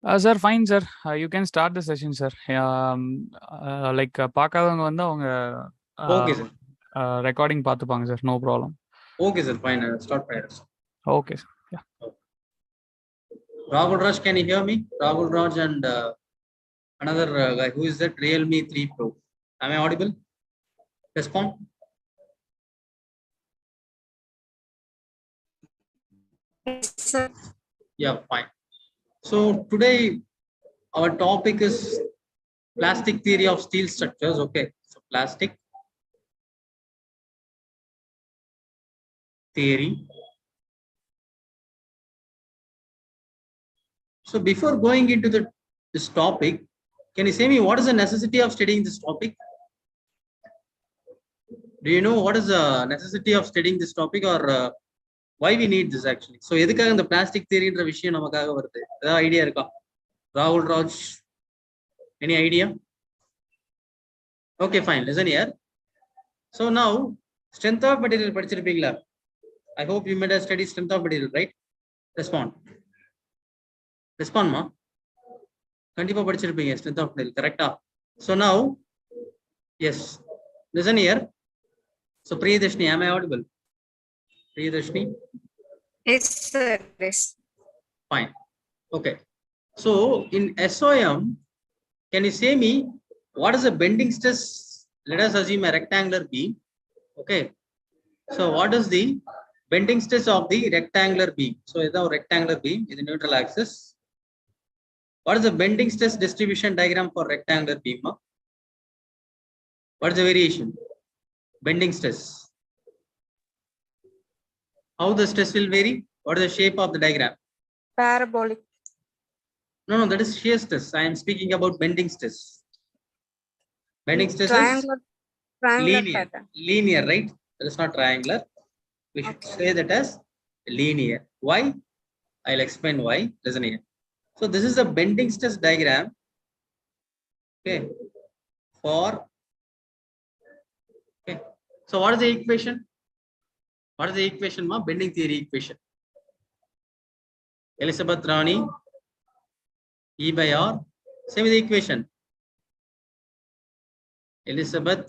Sir, fine, sir. You can start the session, sir. Like பார்க்காதவங்க வந்து அவங்க Okay, sir. recording பார்த்துப்பாங்க, sir. No problem. Okay, sir. Fine. Start prayers. Okay, sir. Yeah. Rahul Raj, can you hear me? Rahul Raj and another guy. Who is that? Realme 3 Pro. Am I audible? Respond. Yes, sir. Yeah, fine. So today our topic is plastic theory of steel structures. Okay, so plastic theory. So before going into this topic, can you say me what is the necessity of studying this topic? Do you know what is the necessity of studying this topic, or why we need this actually? So எதுக்காக இந்த plastic theory என்ற விஷயம் நமக்காக வருது? ஏதாவது idea இருக்கா? Rahul Raj, any idea? Okay, fine. Listen here. So now strength of material படிச்சிருப்பீங்களா? I hope you made a study strength of material, right? Respond. Respond, ma. கண்டிப்பா படிச்சிருப்பீங்க strength of material, correctா? So now, yes. Listen here. So Priyadashni, am I audible? Priyadashni? Yes, sir. Yes. Fine. Okay. So in SOM, can you say me what is the bending stress? Let us assume a rectangular beam. Okay. So what is the bending stress of the rectangular beam? So is our rectangular beam is the neutral axis. What is the bending stress distribution diagram for rectangular beam? What is the variation? Bending stress. How the stress will vary? What is the shape of the diagram? Parabolic. No, that is shear stress. I am speaking about bending stress. Bending stress Triangular is linear. pattern. Linear, right? That is not triangular. We should say that as linear. Why? I'll explain why. Listen here. So this is the bending stress diagram. Okay. Okay. So what is the equation? What is the equation, ma? Bending theory equation. Elizabeth Rani, E by R. Same with the equation. Elizabeth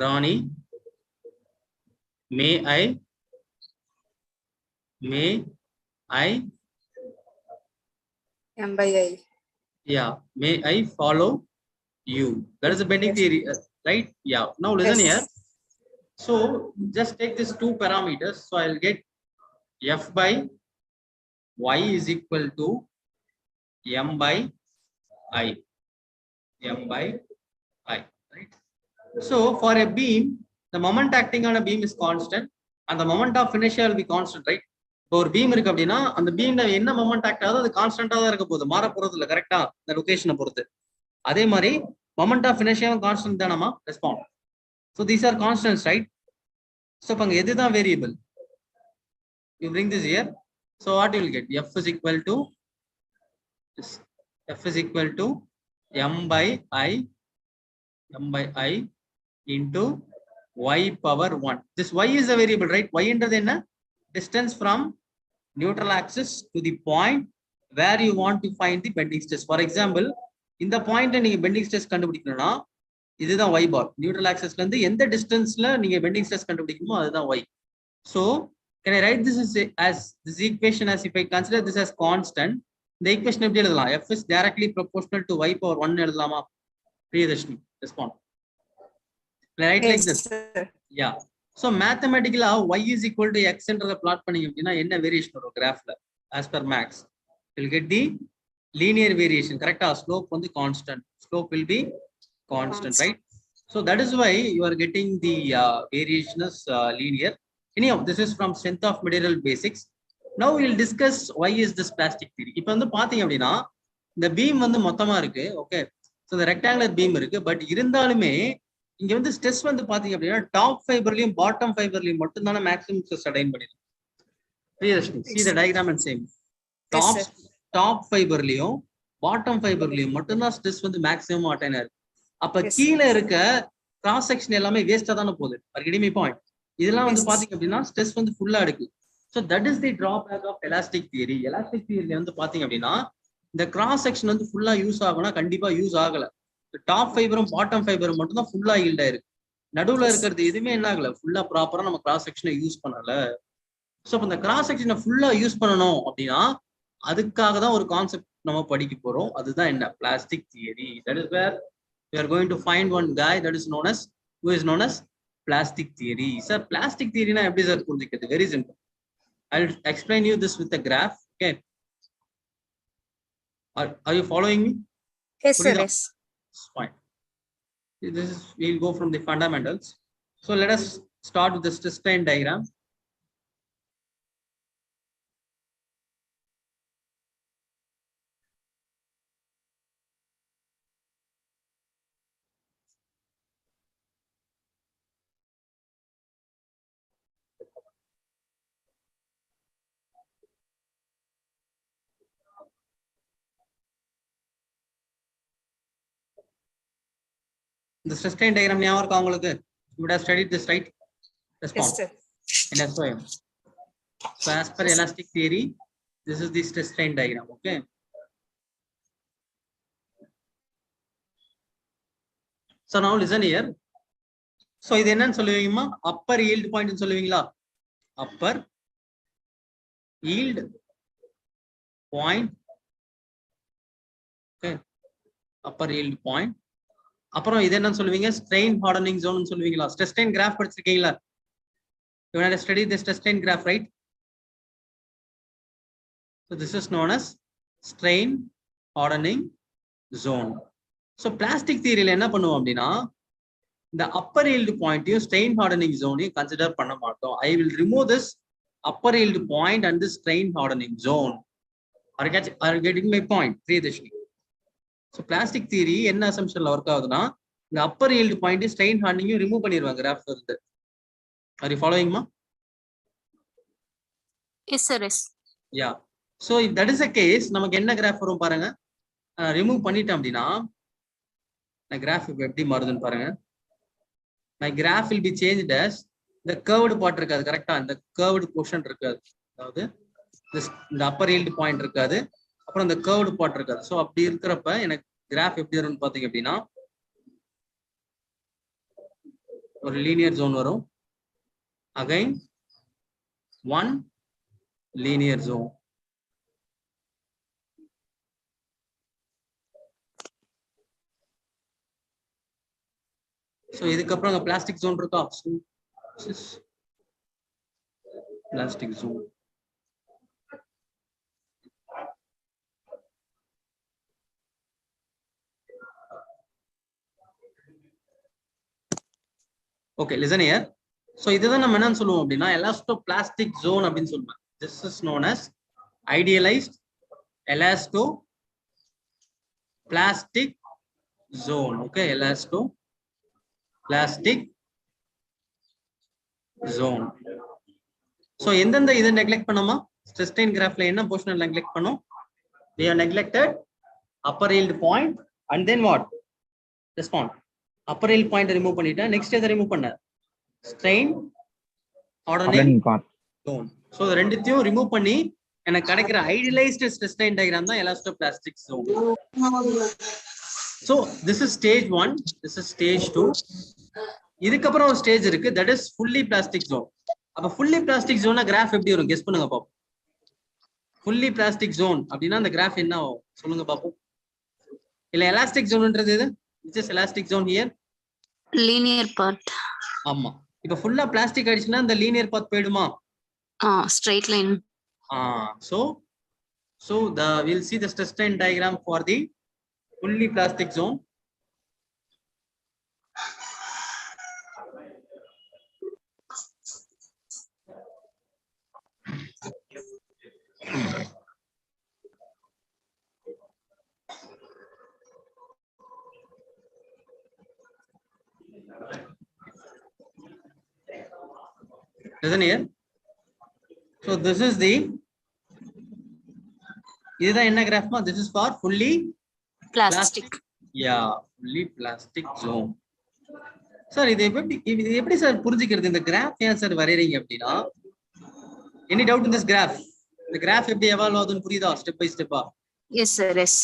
Rani, may I M by I. Yeah, may I follow you? That is the bending theory, right? Yeah. Now listen here. So just take these two parameters. So I'll get F by Y is equal to M by I. M by I, right? So for a beam, the moment acting on a beam is constant and the moment of inertia will be constant, right? இப்போ ஒரு beam இருக்கு அப்படின்னா அந்த பீம்ல என்ன moment act ஆகுதோ அது கான்ஸ்டன்டா தான் இருக்க போகுது, மாற போறது இல்லை, கரெக்டா? இந்த லொகேஷனை பொறுத்து. அதே மாதிரி மொமெண்ட் ஆஃப் இனர்ஷியாவும் கான்ஸ்டன்ட் தானமா? Respond. So these are constants, right? So இப்போ அங்கே எதுதான் variable? You bring this here. So what you will get? F is equal to M by I into Y power 1. This Y is a variable, right? Y என்றது என்ன? Distance from neutral axis to the point where you want to find the bending stress. For example, இந்த பாயிண்ட்ல நீங்க bending stress கண்டுபிடிக்கணும்னா இதுதான் Y bar. Neutral ஆக்சிஸ்ல இருந்து எந்த டிஸ்டன்ஸ்ல நீங்க bending stress கண்டுபிடிக்கணுமோ அதுதான் Y. So can I write this as this equation as if I consider this as constant? இந்த equation எப்படி எழுதலாம்? F is directly proportional to Y power 1 எழுதலாமா? Priyadashni, respond. Right, like this. Yeah. So mathematically Y is equal to X என்றத plot பண்ணீங்க அப்படினா என்ன variation வரும் கிராஃப்ல? As per Max, you'll get the linear variation, correct? Slope வந்து constant. Slope will be constant, right? So that is why you are getting the variation is linear. Anyhow, this is from strength of material basics. Now we will discuss why is this plastic theory. இப்போ வந்து பாத்தீங்க அப்படினா இந்த beam வந்து மொத்தமா இருக்கு, okay? So the rectangular beam இருக்கு, but இருந்தாலுமே இங்க வந்து ஸ்ட்ரெஸ் வந்து பாத்தீங்க அப்படின்னா டாப் ஃபைபர்லயும் பாட்டம் ஃபைபர்லயும் மட்டும் தான மேக்ஸிமம் ஸ்ட்ரெஸ் அடைன் பண்ணிருக்கு. See the diagram and same. Top ஃபைபர்லயும் பாட்டம் ஃபைபர்லயும் மட்டும் தான் ஸ்ட்ரெஸ் வந்து மேக்ஸிமம் அடைன் ஆயிருக்கு. அப்ப கீழ இருக்க கிராஸ் செக்ஷன் எல்லாமே வேஸ்டா தான போகுது. Are getting my point? இதெல்லாம் வந்து பாத்தீங்க அப்படின்னா ஸ்ட்ரெஸ் வந்து ஃபுல்லா இருக்கு. So that is the drawback of elastic theory. Elastic theory வந்து பாத்தீங்க அப்படின்னா இந்த கிராஸ் செக்ஷன் வந்து ஃபுல்லா யூஸ் ஆகும்னா கண்டிப்பா யூஸ் ஆகல. டாப் ஃபைபரும் பாட்டம் ஃபைபரும் மட்டும் தான் ஃபுல்லா ஈல்ட் ஆயிருக்கு. நடுவுல இருக்கிறது எதுவுமே என்ன ஆகல, ஃபுல்லா ப்ராப்பரா நம்ம கிராஸ் செக்ஷனை யூஸ் பண்ணல. ஸோ இப்போ இந்த கிராஸ் செக்ஷனை ஃபுல்லா யூஸ் பண்ணணும் அப்படின்னா அதுக்காக தான் ஒரு கான்செப்ட் நம்ம படிக்க போறோம். அதுதான் என்ன, plastic theory. That is where we are going to find one guy that is known as plastic theory. Sir, plastic theory na eppadi sir புரிஞ்சிக்கிறது? Very simple. I'll explain you this with a graph. Okay, are you following me? Yes, sir. Yes. Fine. This is, we'll go from the fundamentals. So let us start with the stress strain diagram. The stress strain diagram ஞாபகம் இருக்கா உங்களுக்கு? You would have studied this, right? Yes, sir. In SOM. So as per elastic theory, this is the stress strain diagram. Okay. So now listen here. So இது என்னன்னு சொல்லுவீங்கம்மா? Upper yield point ன்னு சொல்லுவீங்களா? Upper yield point. Okay. Upper yield point. அப்புறம் இது என்னன்னு சொல்லுவீங்க? Strain hardening zone சொல்லுவீங்களா? Stress strain graph படிச்சிருக்கீங்களா? You have studied the stress strain graph, right? So this is known as strain hardening zone. So plastic theory ல என்ன பண்ணுவோம் அப்படின்னா the upper yield point strain hardening zone consider பண்ண மாட்டோம். I will remove this upper yield point and this strain hardening zone. Are you getting my point? Priyadashni. So plastic theory என்ன assumptionல work ஆகுதுன்னா இந்த upper yield point strain hardening remove பண்ணிடுவாங்க கிராஃப்ல இருந்து. Are you following ma? Yes, sir. Yes. Yeah. So if that is the case, நமக்கு என்ன graph வரும் பாருங்க. Remove பண்ணிட்டோம் அப்படின்னா நான் கிராஃப் எப்படி மாறுதுன்னு பாருங்க. My graph will be changed as the curved part இருக்காது, கரெக்டா? இந்த curved portion இருக்காது, அதாவது இந்த upper yield point இருக்காது, அப்புறம் இந்த curved part இருக்காது. ஸோ அப்படி இருக்கிறப்ப எனக்கு கிராஃப் எப்படி வரும்னு பாத்தீங்க அப்படின்னா ஒரு லீனியர் ஜோன் வரும், again one linear zone. So இதுக்கப்புறம் அங்கே பிளாஸ்டிக் ஜோன் இருக்கா? Plastic zone. Okay, listen here. So இதுதான் நம்ம என்னன்னு சொல்லுவோம் அப்படின்னா எலாஸ்டோ பிளாஸ்டிக் ஜோன் அப்படின்னு சொல்லுவேன். This is known as idealized elasto plastic zone. Okay, elasto plastic zone. So எந்தெந்த இதை நெக்லெக்ட் பண்ணோமா? ஸ்ட்ரெஸ் ஸ்ட்ரெயின் கிராஃப்ல என்ன போர்ஷன் நெக்லெக்ட் பண்ணோம்? We have neglected upper yield point and then what? Respond. Upper yield point remove பண்ணிட்டேன். Next எதை remove பண்ண? Strain hardening zone. So ரெண்டுத்தையும் remove பண்ணி எனக்கு கிடைக்கிற idealized stress strain diagram தான் elastoplastic zone. So this is stage 1, this is stage 2. இதுக்கப்புறம் ஒரு ஸ்டேஜ் இருக்கு, that is fully plastic zone. அப்ப fully plastic zone கிராஃப் எப்படி வரும்? கெஸ் பண்ணுங்க பாப்போம். fully plastic zone அப்படின்னா அந்த கிராஃப் என்ன ஆகும் சொல்லுங்க பாப்போம். இல்ல எலாஸ்டிக் ஜோன்ன்றது எது? which is elastic zone here? Linear part. ஆமா. இப்ப ஃபுல்லா பிளாஸ்டிக் ஆயிடுச்சுன்னா அந்த linear path போய்டுமா? Straight line. So we'll see the stress strain diagram for the fully plastic zone. Isn't here? So this is the இதுதான் என்ன கிராஃப்மா? This is for fully Plastic. Yeah, fully plastic zone. Sir இது எப்படி sir புரிஞ்சுக்கிறது? இந்த graph ஏன் sir வரையறீங்க அப்படின்னா Any doubt in this graph? The graph எப்படி evolve ஆகுதுன்னு புரியுதா step by step? Yes, sir. Yes.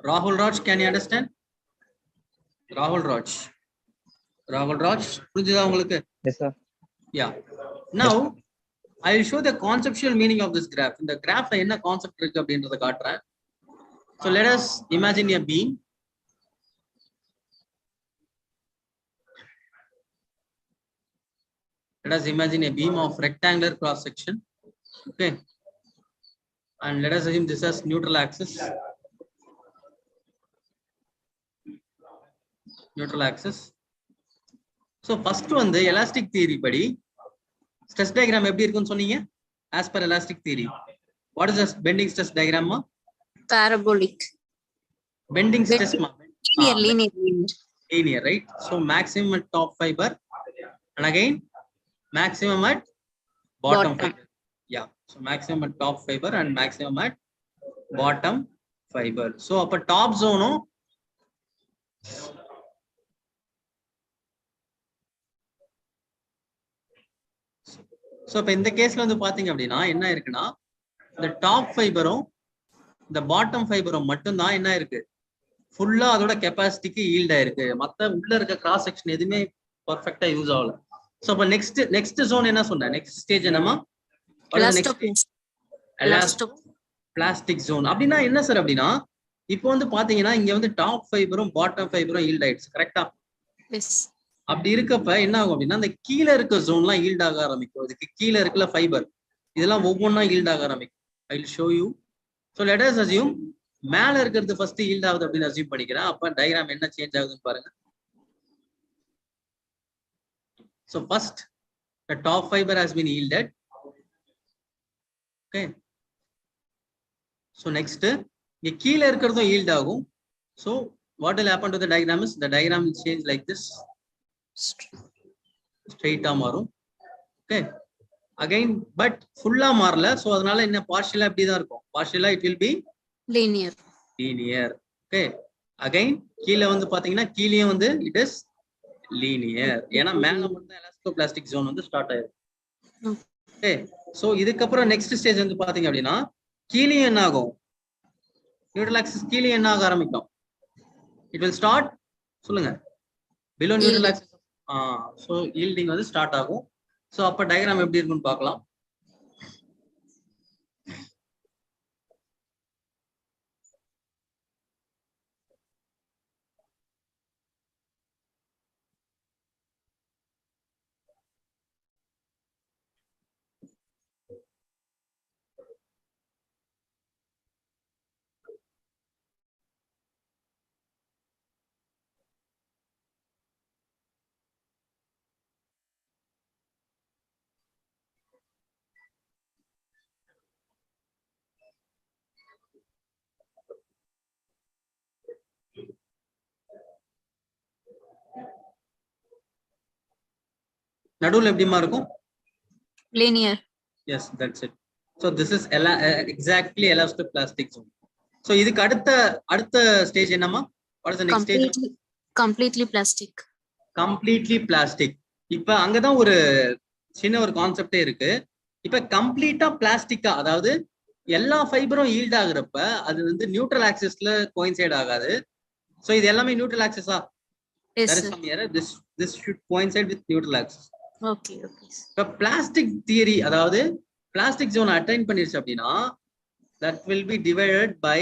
Rahul Raj, can you understand? Rahul Raj, புரிஞ்சுதா உங்களுக்கு? Yes, sir. Yeah. Now, I will show the conceptual meaning of this graph. இந்த கிராஃப்ல என்ன concept இருக்கு அப்படின்றத காட்டுறேன். So let us imagine a beam. Let us imagine a beam of rectangular cross section. Okay. And let us assume this as neutral axis. Neutral axis. So first one, the elastic theory படி stress diagram எப்படி இருக்குன்னு சொன்னீங்க? As per elastic theory, what is the bending stress diagram? Parabolic. Bending stress Linear. Right? So maximum at top fiber, and again maximum at bottom fiber. Yeah. So maximum at top fiber and maximum at bottom fiber. So upper top zone. So இப்ப இந்த கேஸ்ல வந்து பாத்தீங்க அப்படின்னா என்ன இருக்குன்னா இந்த top ஃபைபரும் இந்த பாட்டம் ஃபைபரும் மட்டும்தான் என்ன இருக்கு ஃபுல்லா அதோட கெப்பாசிட்டிக்கு ஈல்ட் ஆயிருக்கு. மத்த உள்ள இருக்க கிராஸ் செக்ஷன் எதுவுமே பர்ஃபெக்டா யூஸ் ஆகல. சோ அப்ப நெக்ஸ்ட் ஜோன் என்ன சொன்ன? நெக்ஸ்ட் ஸ்டேஜ் என்னமா? Plastic zone. அப்படின்னா என்ன சார்? அப்படின்னா இப்போ வந்து பாத்தீங்கன்னா இங்க வந்து டாப் ஃபைபரும் பாட்டம் ஃபைபரும் ஈல்ட் ஆயிடுச்சு. கரெக்டா? அப்படி இருக்கப்ப என்ன ஆகும் அப்படின்னா அந்த கீழே இருக்க ஜோன்லாம் ஈல்ட் ஆக ஆரம்பிக்கும். அதுக்கு கீழே இருக்குல்ல ஃபைபர், இதெல்லாம் ஒவ்வொன்றா ஈல்ட் ஆக ஆரம்பிக்கும். I will show you. So let us assume மேல இருக்கிறது ஃபர்ஸ்ட் ஈல்ட் ஆகுது அப்படின்னு அஸ்யூம் பண்ணிக்கிறேன். அப்ப டயக்ராம் என்ன சேஞ்ச் ஆகுதுன்னு பாருங்க. So first the top fiber has been yielded. Okay. So next இங்க கீழே இருக்கிறதும் ஈல்ட் ஆகும். So what will happen to the diagram is the diagram will change like this. Straight மாறும். Okay. Again, but full-ஆ மாறல. So அதனால என்ன partial-ஆ இப்படி தான் இருக்கும். Partial-ஆ it will be linear. Okay. Again, கீழே வந்து பாத்தீங்கன்னா கீழே வந்து it is linear. ஏன்னா மேல மட்டும் எலாஸ்டோபிளாஸ்டிக் ஜோன் வந்து ஸ்டார்ட் ஆயிடும். ஓகே. சோ இதுக்கப்புறம் நெக்ஸ்ட் ஸ்டேஜ் வந்து பாத்தீங்க அப்படின்னா கீழே என்ன ஆகும்? நியூட்ரல் ஆக்சிஸ் கீழே என்ன ஆக ஆரம்பிக்கும்? இட் வில் ஸ்டார்ட், சொல்லுங்க, below neutral axis. So yielding வந்து ஸ்டார்ட் ஆகும். சோ அப்ப டயக்ராம் எப்படி இருக்குன்னு பார்க்கலாம். நடுவுல எப்படிமா இருக்கும்? Linear. Yes, that's it. So this is exactly elastoplastic zone. So இதுக்கு அடுத்த ஸ்டேஜ் என்னமா? What is the next stage? Completely plastic. Completely plastic. இப்ப அங்கதான் ஒரு சின்ன ஒரு கான்செப்டே இருக்கு. இப்ப கம்ப்ளீட்டா பிளாஸ்டிக்கா, அதாவது எல்லா ஃபைபரும் ஈல்ட் ஆகுறப்ப அது வந்து நியூட்ரல் ஆக்சிஸ்ல கோயின்சைட் ஆகாது. சோ இது எல்லாமே neutral ஆக்சிஸா? Yes, there is some error. This should coincide with neutral axis. Okay. இப்ப பிளாஸ்டிக் தியரி, அதாவது பிளாஸ்டிக் ஜோன் அட்டைன் பண்ணிருச்சு அப்படின்னா that will be divided by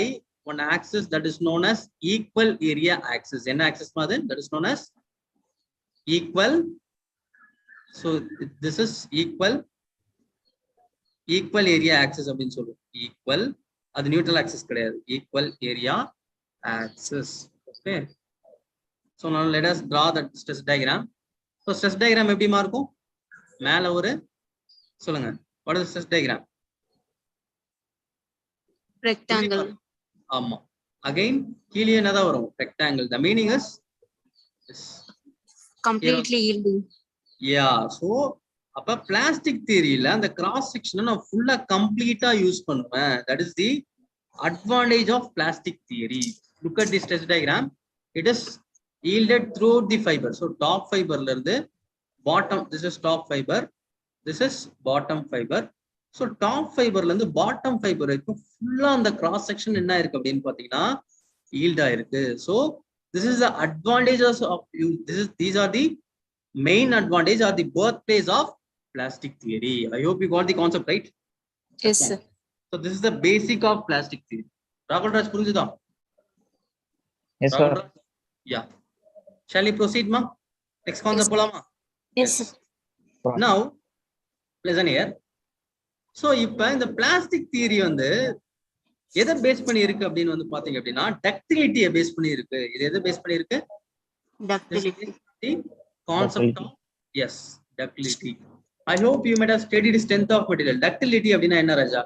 one axis that is known as equal area axis. என்ன axis மாதிரி? That is known as equal. So this is equal area axis அப்படின்னு சொல்லுவோம். equal, அது neutral axis கிடையாது. equal area axis. Okay. So now let us draw the stress diagram. So stress diagram எப்படிமா இருக்கும்? மேல ஒரு சொல்லுங்க. What is the stress diagram? Rectangle. ஆமா. Again கீழே என்னதான் வரும்? Rectangle. The meaning is Completely yielding. Yeah. So அப்ப பிளாஸ்டிக் தியரியில அந்த கிராஸ் செக்ஷனை நான் ஃபுல்லா கம்ப்ளீட்டா யூஸ் பண்ணுவேன். That is the advantage of plastic theory. Look at the stress diagram. It is yielded throughout the fiber. So top fiber la irundhu bottom, this is top fiber, this is bottom fiber. So top ஃபைபர்ல இருந்து bottom fibre வரைக்கும் ஃபுல்லா அந்த cross section என்ன இருக்கு அப்படின்னு பாத்தீங்கன்னா ஈல்டா இருக்கு. So this is the advantages of you. These are the main advantage are the birth place of plastic theory. I hope you got the concept right. Yes, sir. So this is the basic of plastic theory. ராகுல் ராஜ் புரிஞ்சுதா? Yes, sir. Yeah. Shall we proceed, ma? Next concept polama. Yes, sir. Now, listen here. So, இப்ப இந்த plastic theory வந்து எதை base பண்ணி இருக்கு அப்படின்னு வந்து பாத்தீங்க அப்படின்னா டக்டிலிட்டியை பேஸ் பண்ணி இருக்கு. இது எதை பேஸ் பண்ணி இருக்கு? Ductility. Concept of yes, ductility. I hope you might have studied strength of material. Ductility அப்படின்னா என்ன ராஜா?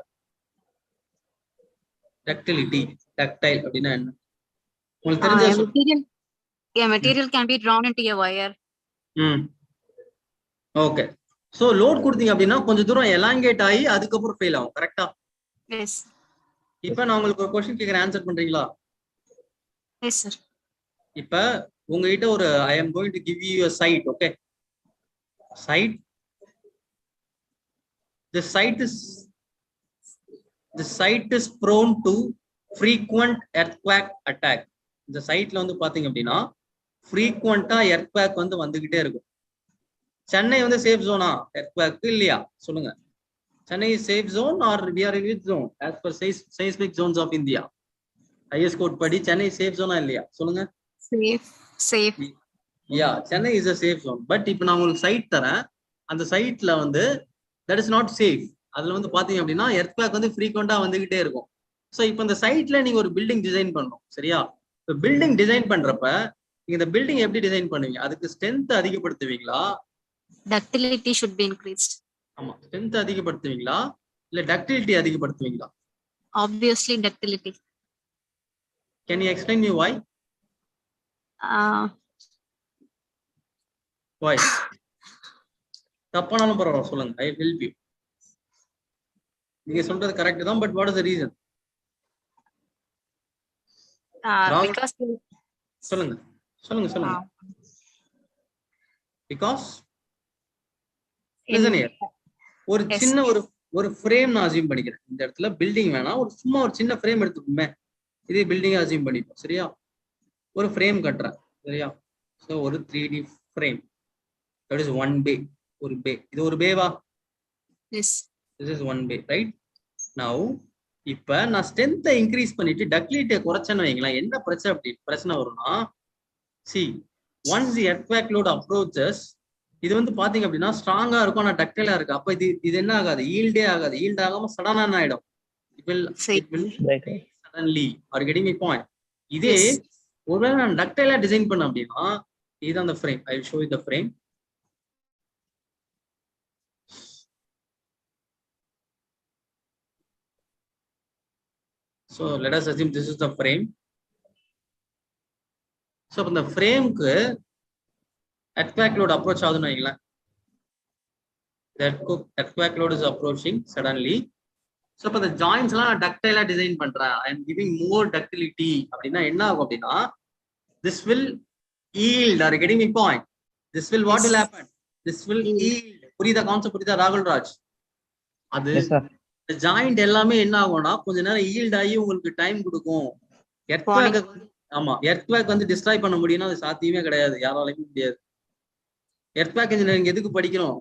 Ductility, ductile அப்படின்னா என்ன? உங்களுக்கு தெரிஞ்ச material can be drawn into a wire. Okay. So load கொடுத்தீங்க அப்படின்னா கொஞ்சம் தூரம் எலாங்கேட் ஆகி அதுக்கப்புறம் ஃபெயில் ஆகும். கரெக்டா? Yes. இப்போ நான் உங்களுக்கு ஒரு क्वेश्चन கேக்குறேன், ஆன்சர் பண்றீங்களா? Yes, sir. இப்போ உங்ககிட்ட ஒரு I am going to give you a site, okay? Site. The site is prone to frequent earthquake attack. இந்த சைட்ல வந்து பாத்தீங்க அப்படின்னா ஃப்ரீக்வெண்டா எர்த்குவேக் வந்து வந்துகிட்டே இருக்கும். சென்னை வந்து சேஃப் ஜோனா எர்த்குவேக் இல்லையா சொல்லுங்க? Chennai safe zone are we are in which zone as per seismic zones of India? IS code படி சென்னை சேஃப் ஜோனா இல்லையா சொல்லுங்க? Safe. Yeah, Chennai is a safe zone. But இப்போ நான் உங்களுக்கு சைட் தரேன், அந்த சைட்ல வந்து that is not safe. அதுல வந்து பாத்தீங்க அப்படின்னா எர்த்குவேக் வந்து ஃப்ரீக்வெண்டா வந்துகிட்டே இருக்கும். ஸோ இப்போ இந்த சைட்ல நீங்க ஒரு பில்டிங் டிசைன் பண்ணணும், சரியா? இப்போ பில்டிங் டிசைன் பண்றப்ப இந்த பில்டிங் எப்படி டிசைன் பண்ணுவீங்க? அதுக்கு ஸ்ட்ரென்த் அதிகப்படுத்துவீங்களா? Ductility should be increased. ஆமா, ஸ்ட்ரென்த் அதிகப்படுத்துவீங்களா இல்ல டக்டிலிட்டி அதிகப்படுத்துவீங்களா? Obviously, ductility. Can you explain me why? Why? தப்பானாலும் பரவாயில்ல சொல்லுங்க, I will help you. நீங்க சொல்றது கரெக்ட் தான், but what is the reason? Because சொல்லுங்க. Because listen here. ஒரு சின்ன ஒரு ஃப்ரேம் நான் அசியூம் பண்ணிக்கிறேன். இந்த இடத்துல பில்டிங் வேணாம், ஒரு சும்மா ஒரு சின்ன ஃப்ரேம் எடுத்துக்கோமே. இதே பில்டிங் அசியூம் பண்ணிப்போம், சரியா? ஒரு ஃப்ரேம் கட்டுறேன், சரியா? ஸோ ஒரு 3D frame, that is one bay. ஒரு பே, இது ஒரு பேவா? yes. This is one bay, right? Now இப்ப நான் ஸ்ட்ரென்த்தை இன்க்ரீஸ் பண்ணிட்டு டக்டிலிட்டியை குறைச்சேன்னு வைங்களேன், என்ன பிரச்சனை வரும்னா, see once the earthquake load approaches, இது வந்து பாத்தீங்க அப்படின்னா ஸ்ட்ராங்கா இருக்கும், ஆனா டக்டைலா இருக்கு. அப்ப இது என்ன ஆகாது? ஈல்டே ஆகாது. ஈல்ட் ஆகாம சடனா என்ன ஆயிடும்? it will suddenly. Are you getting my point? இதே ஒருவேளை நான் டக்டைலா டிசைன் பண்ண அப்படின்னா இது அந்த frame. I will show you the frame. So let us assume this is the frame. So இந்த ஃப்ரேம்க்கு earthquake load approach ஆகுதுன்னு வைங்களேன். The earthquake load is approaching suddenly. So இப்போ இந்த ஜாயின்ஸ் எல்லாம் நான் டக்டைலா டிசைன் பண்றேன், I am giving more ductility அப்படின்னா என்ன ஆகும் அப்படின்னா this will yield. Are you getting my point? This will what will happen? This will yield. புரியுதா கான்செப்ட்? புரியுதா ராகுல் ராஜ்? அது ஜாயிண்ட் எல்லாமே என்ன ஆகும்னா கொஞ்ச நேரம் ஈல்ட் ஆகி உங்களுக்கு டைம் கொடுக்கும். எர்த்குவேக் வந்து டிஸ்ட்ராய் பண்ண முடியும்னா அது சாத்தியமே கிடையாது, யாராலையும் முடியாது. எர்த்குவேக் இன்ஜினியரிங் எதுக்கு படிக்கிறோம்?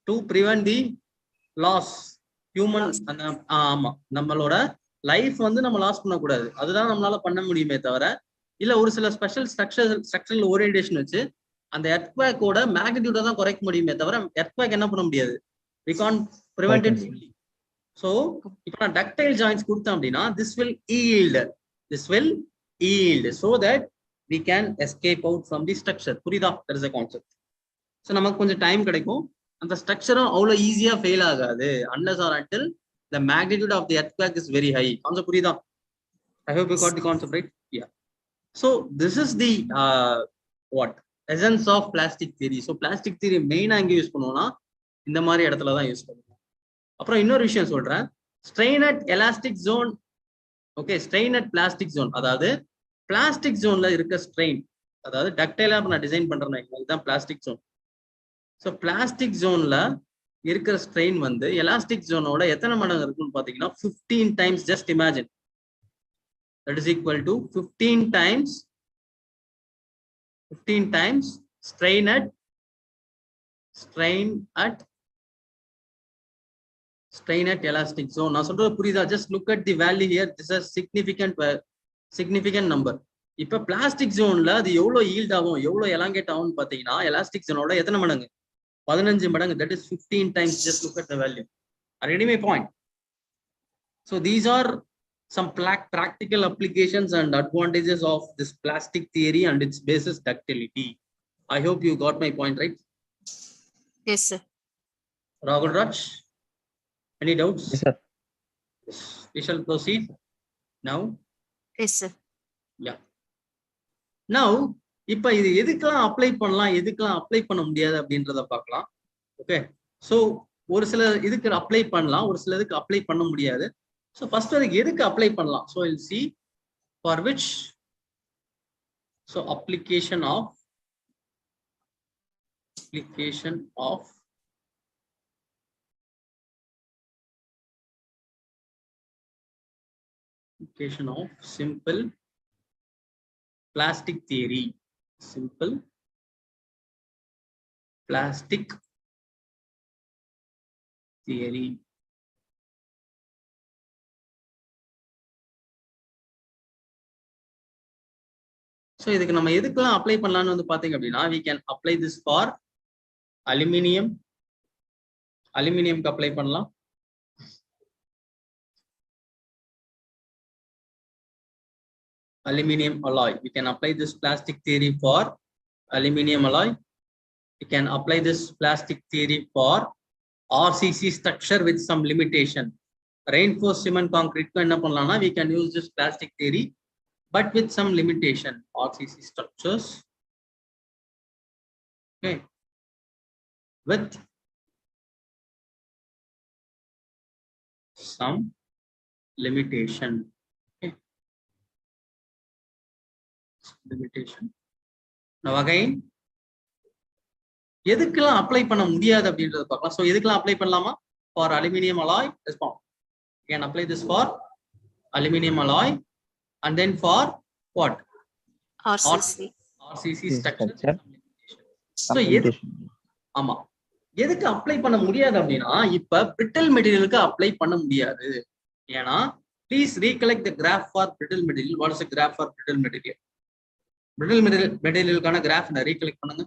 To prevent the loss human. ஆமா, நம்மளோட லைஃப் வந்து நம்ம லாஸ் பண்ணக்கூடாது, அதுதான் நம்மளால பண்ண முடியுமே தவிர இல்ல ஒரு சில ஸ்பெஷல் ஸ்ட்ரக்சரல் ஓரியன்டேஷன் வச்சு அந்த எர்த்குவேக்கோட மேக்னிடியூட தான் குறைக்க முடியுமே தவிர எர்த்குவேக் என்ன பண்ண முடியாது. we can't prevent it fully. So if நான் ductile joints கொடுத்தேன் அப்படின்னா this will yield so that we can escape out from the structure. புரியுதா? that is a concept. So நமக்கு கொஞ்சம் டைம் கிடைக்கும், அந்த ஸ்ட்ரக்சரும் அவ்வளவு ஈஸியா ஃபெயில் ஆகாது unless or until the magnitude of the earthquake is very high. Concept புரியுதா? I hope you got the concept right. Yeah. So this is the what essence of plastic theory. So plastic theory மெயினா எங்க use பண்ணுவோம்னா இந்த மாதிரி இடத்துல தான் use பண்ணுவோம். அப்புறம் இன்னொரு விஷயம் சொல்றேன், strain at elastic zone. Okay, strain at plastic zone, அதாவது பிளாஸ்டிக் ஜோன்ல இருக்க ஸ்ட்ரெயின், அதாவது டக்டைலா நான் டிசைன் பண்றேன், இதுதான் பிளாஸ்டிக் ஜோன். ஸோ பிளாஸ்டிக் ஜோன்ல இருக்கிற strain வந்து elastic zone ஓட எத்தனை மடங்கு இருக்குன்னு பாத்தீங்கன்னா 15 times. Just imagine, that is equal to 15 times strain at elastic zone. நான் சொல்றது புரியுதா? Just look at the value here. This is significant number. இப்ப பிளாஸ்டிக் ஜோன்ல அது எவ்வளவு ஈல்ட் ஆகும், எவ்வளவு எலாங்கேட் ஆகும்னு பாத்தீங்கன்னா எலாஸ்டிக் ஜோனோட எத்தனை மடங்கு? 15 மடங்கு. That is 15 times. Just look at the value. Are you getting my point? So these are some practical applications and advantages of this plastic theory and its basis ductility. I hope you got my point, right? Yes, sir. Rahul Raj, any doubts? Yes, sir. We shall proceed now. Yes, sir. Yeah. Now, இப்ப இது எதுக்கெல்லாம் apply பண்ணலாம், எதுக்கெல்லாம் apply பண்ண முடியாது அப்படின்றத பார்க்கலாம். Okay, so ஒரு சில இதுக்கு அப்ளை பண்ணலாம், ஒரு சில இதுக்கு அப்ளை பண்ண முடியாது. ஸோ ஃபர்ஸ்ட் அதுக்கு எதுக்கு அப்ளை பண்ணலாம்? So will see for which. So application of simple plastic theory. Simple plastic theory. So இதுக்கு நம்ம எதுக்கெல்லாம் அப்ளை பண்ணலாம்னு வந்து பாத்தீங்க அப்படின்னா we can apply this for அலுமினியம்க்கு அப்ளை பண்ணலாம். Aluminum alloy. We can apply this plastic theory for aluminum alloy. We can apply this plastic theory for RCC structure with some limitation. Reinforced cement concrete enna pannalana, we can use this plastic theory but with some limitation. RCC structures, okay, with some limitation. Now again, எதுக்கெல்லாம் apply பண்ண முடியாது அப்படின்றத பார்க்கலாம். So எதுக்கெல்லாம் apply பண்ணலாமா? For aluminum alloy, respond. You can apply this for aluminum alloy and then for what? RCC structure. So ஆமா, எதுக்கு apply பண்ண முடியாது அப்படின்னா இப்ப brittle மெட்டீரியலுக்கு அப்ளை பண்ண முடியாது. ஏன்னா please recollect the graph for brittle material. What is the graph for brittle material? Brittle மெட்டீரியலுக்கான கிராஃப் நான் ரீகலெக்ட் பண்ணுங்க.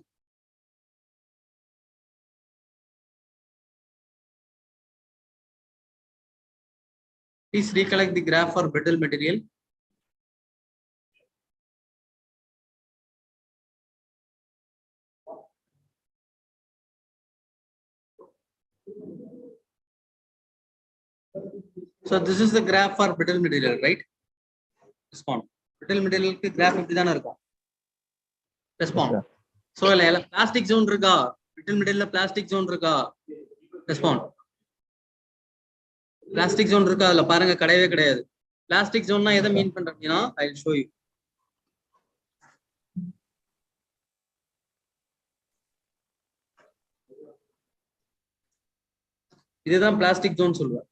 Please recollect the graph for brittle material. So this is the graph for brittle material, right? Respond. Brittle material க்கு graph இப்படி தான இருக்கும். Respond. So plastic zone இருக்கா? Brittle material plastic zone இருக்கா? Respond. Plastic zone இருக்கா? அதுல பாருங்க, கிடையவே கிடையாது. Plastic zone னா எதை மீன் பண்றீங்கன்னா I will show you. இதுதான் plastic zone சொல்லுவேன்.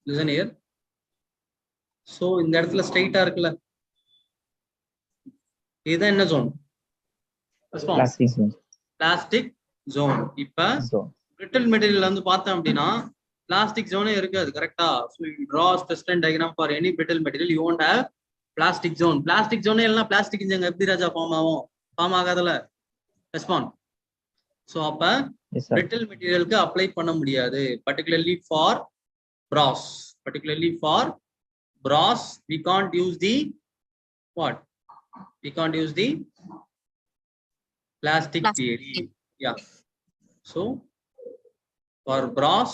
Listen here. So இந்த இடத்துல ஸ்ட்ரைட்டா இருக்குல்ல, இதுதான் என்ன zone? Plastic zone. இப்ப brittle material வந்து பார்த்தோம் அப்படின்னா plastic zone இருக்காது, கரெக்டா? So you draw a stress strain diagram for any brittle material, you won't have plastic zone. Plastic zone இல்லனா plastic இங்க எப்படி ராஜா ஃபார்ம் ஆகும்? ஃபார்ம் ஆகாதல. Respond. So அப்ப brittle materialக்கு அப்ளை பண்ண முடியாது, particularly for brass. We can't use the what? We can't use the plastic theory. Yeah. So for brass,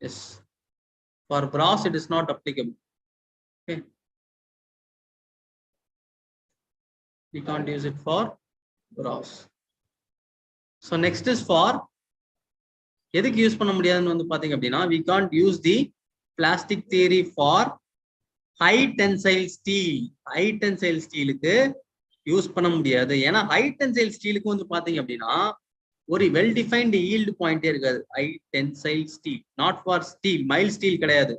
yes, for brass it is not applicable. Okay, we can't use it for brass. So next is for எதுக்கு use பண்ண முடியாதுன்னு வந்து பாத்தீங்க அப்படின்னா we can't use the plastic theory for high tensile ஸ்டீலுக்கு use பண்ண முடியாது. ஏன்னா ஹை டென்சைல் ஸ்டீலுக்கு வந்து பாத்தீங்க அப்படின்னா ஒரு வெல் டிஃபைன்டு ஈல்டு பாயிண்டே இருக்காது. High tensile steel, not for steel, mile steel கிடையாது.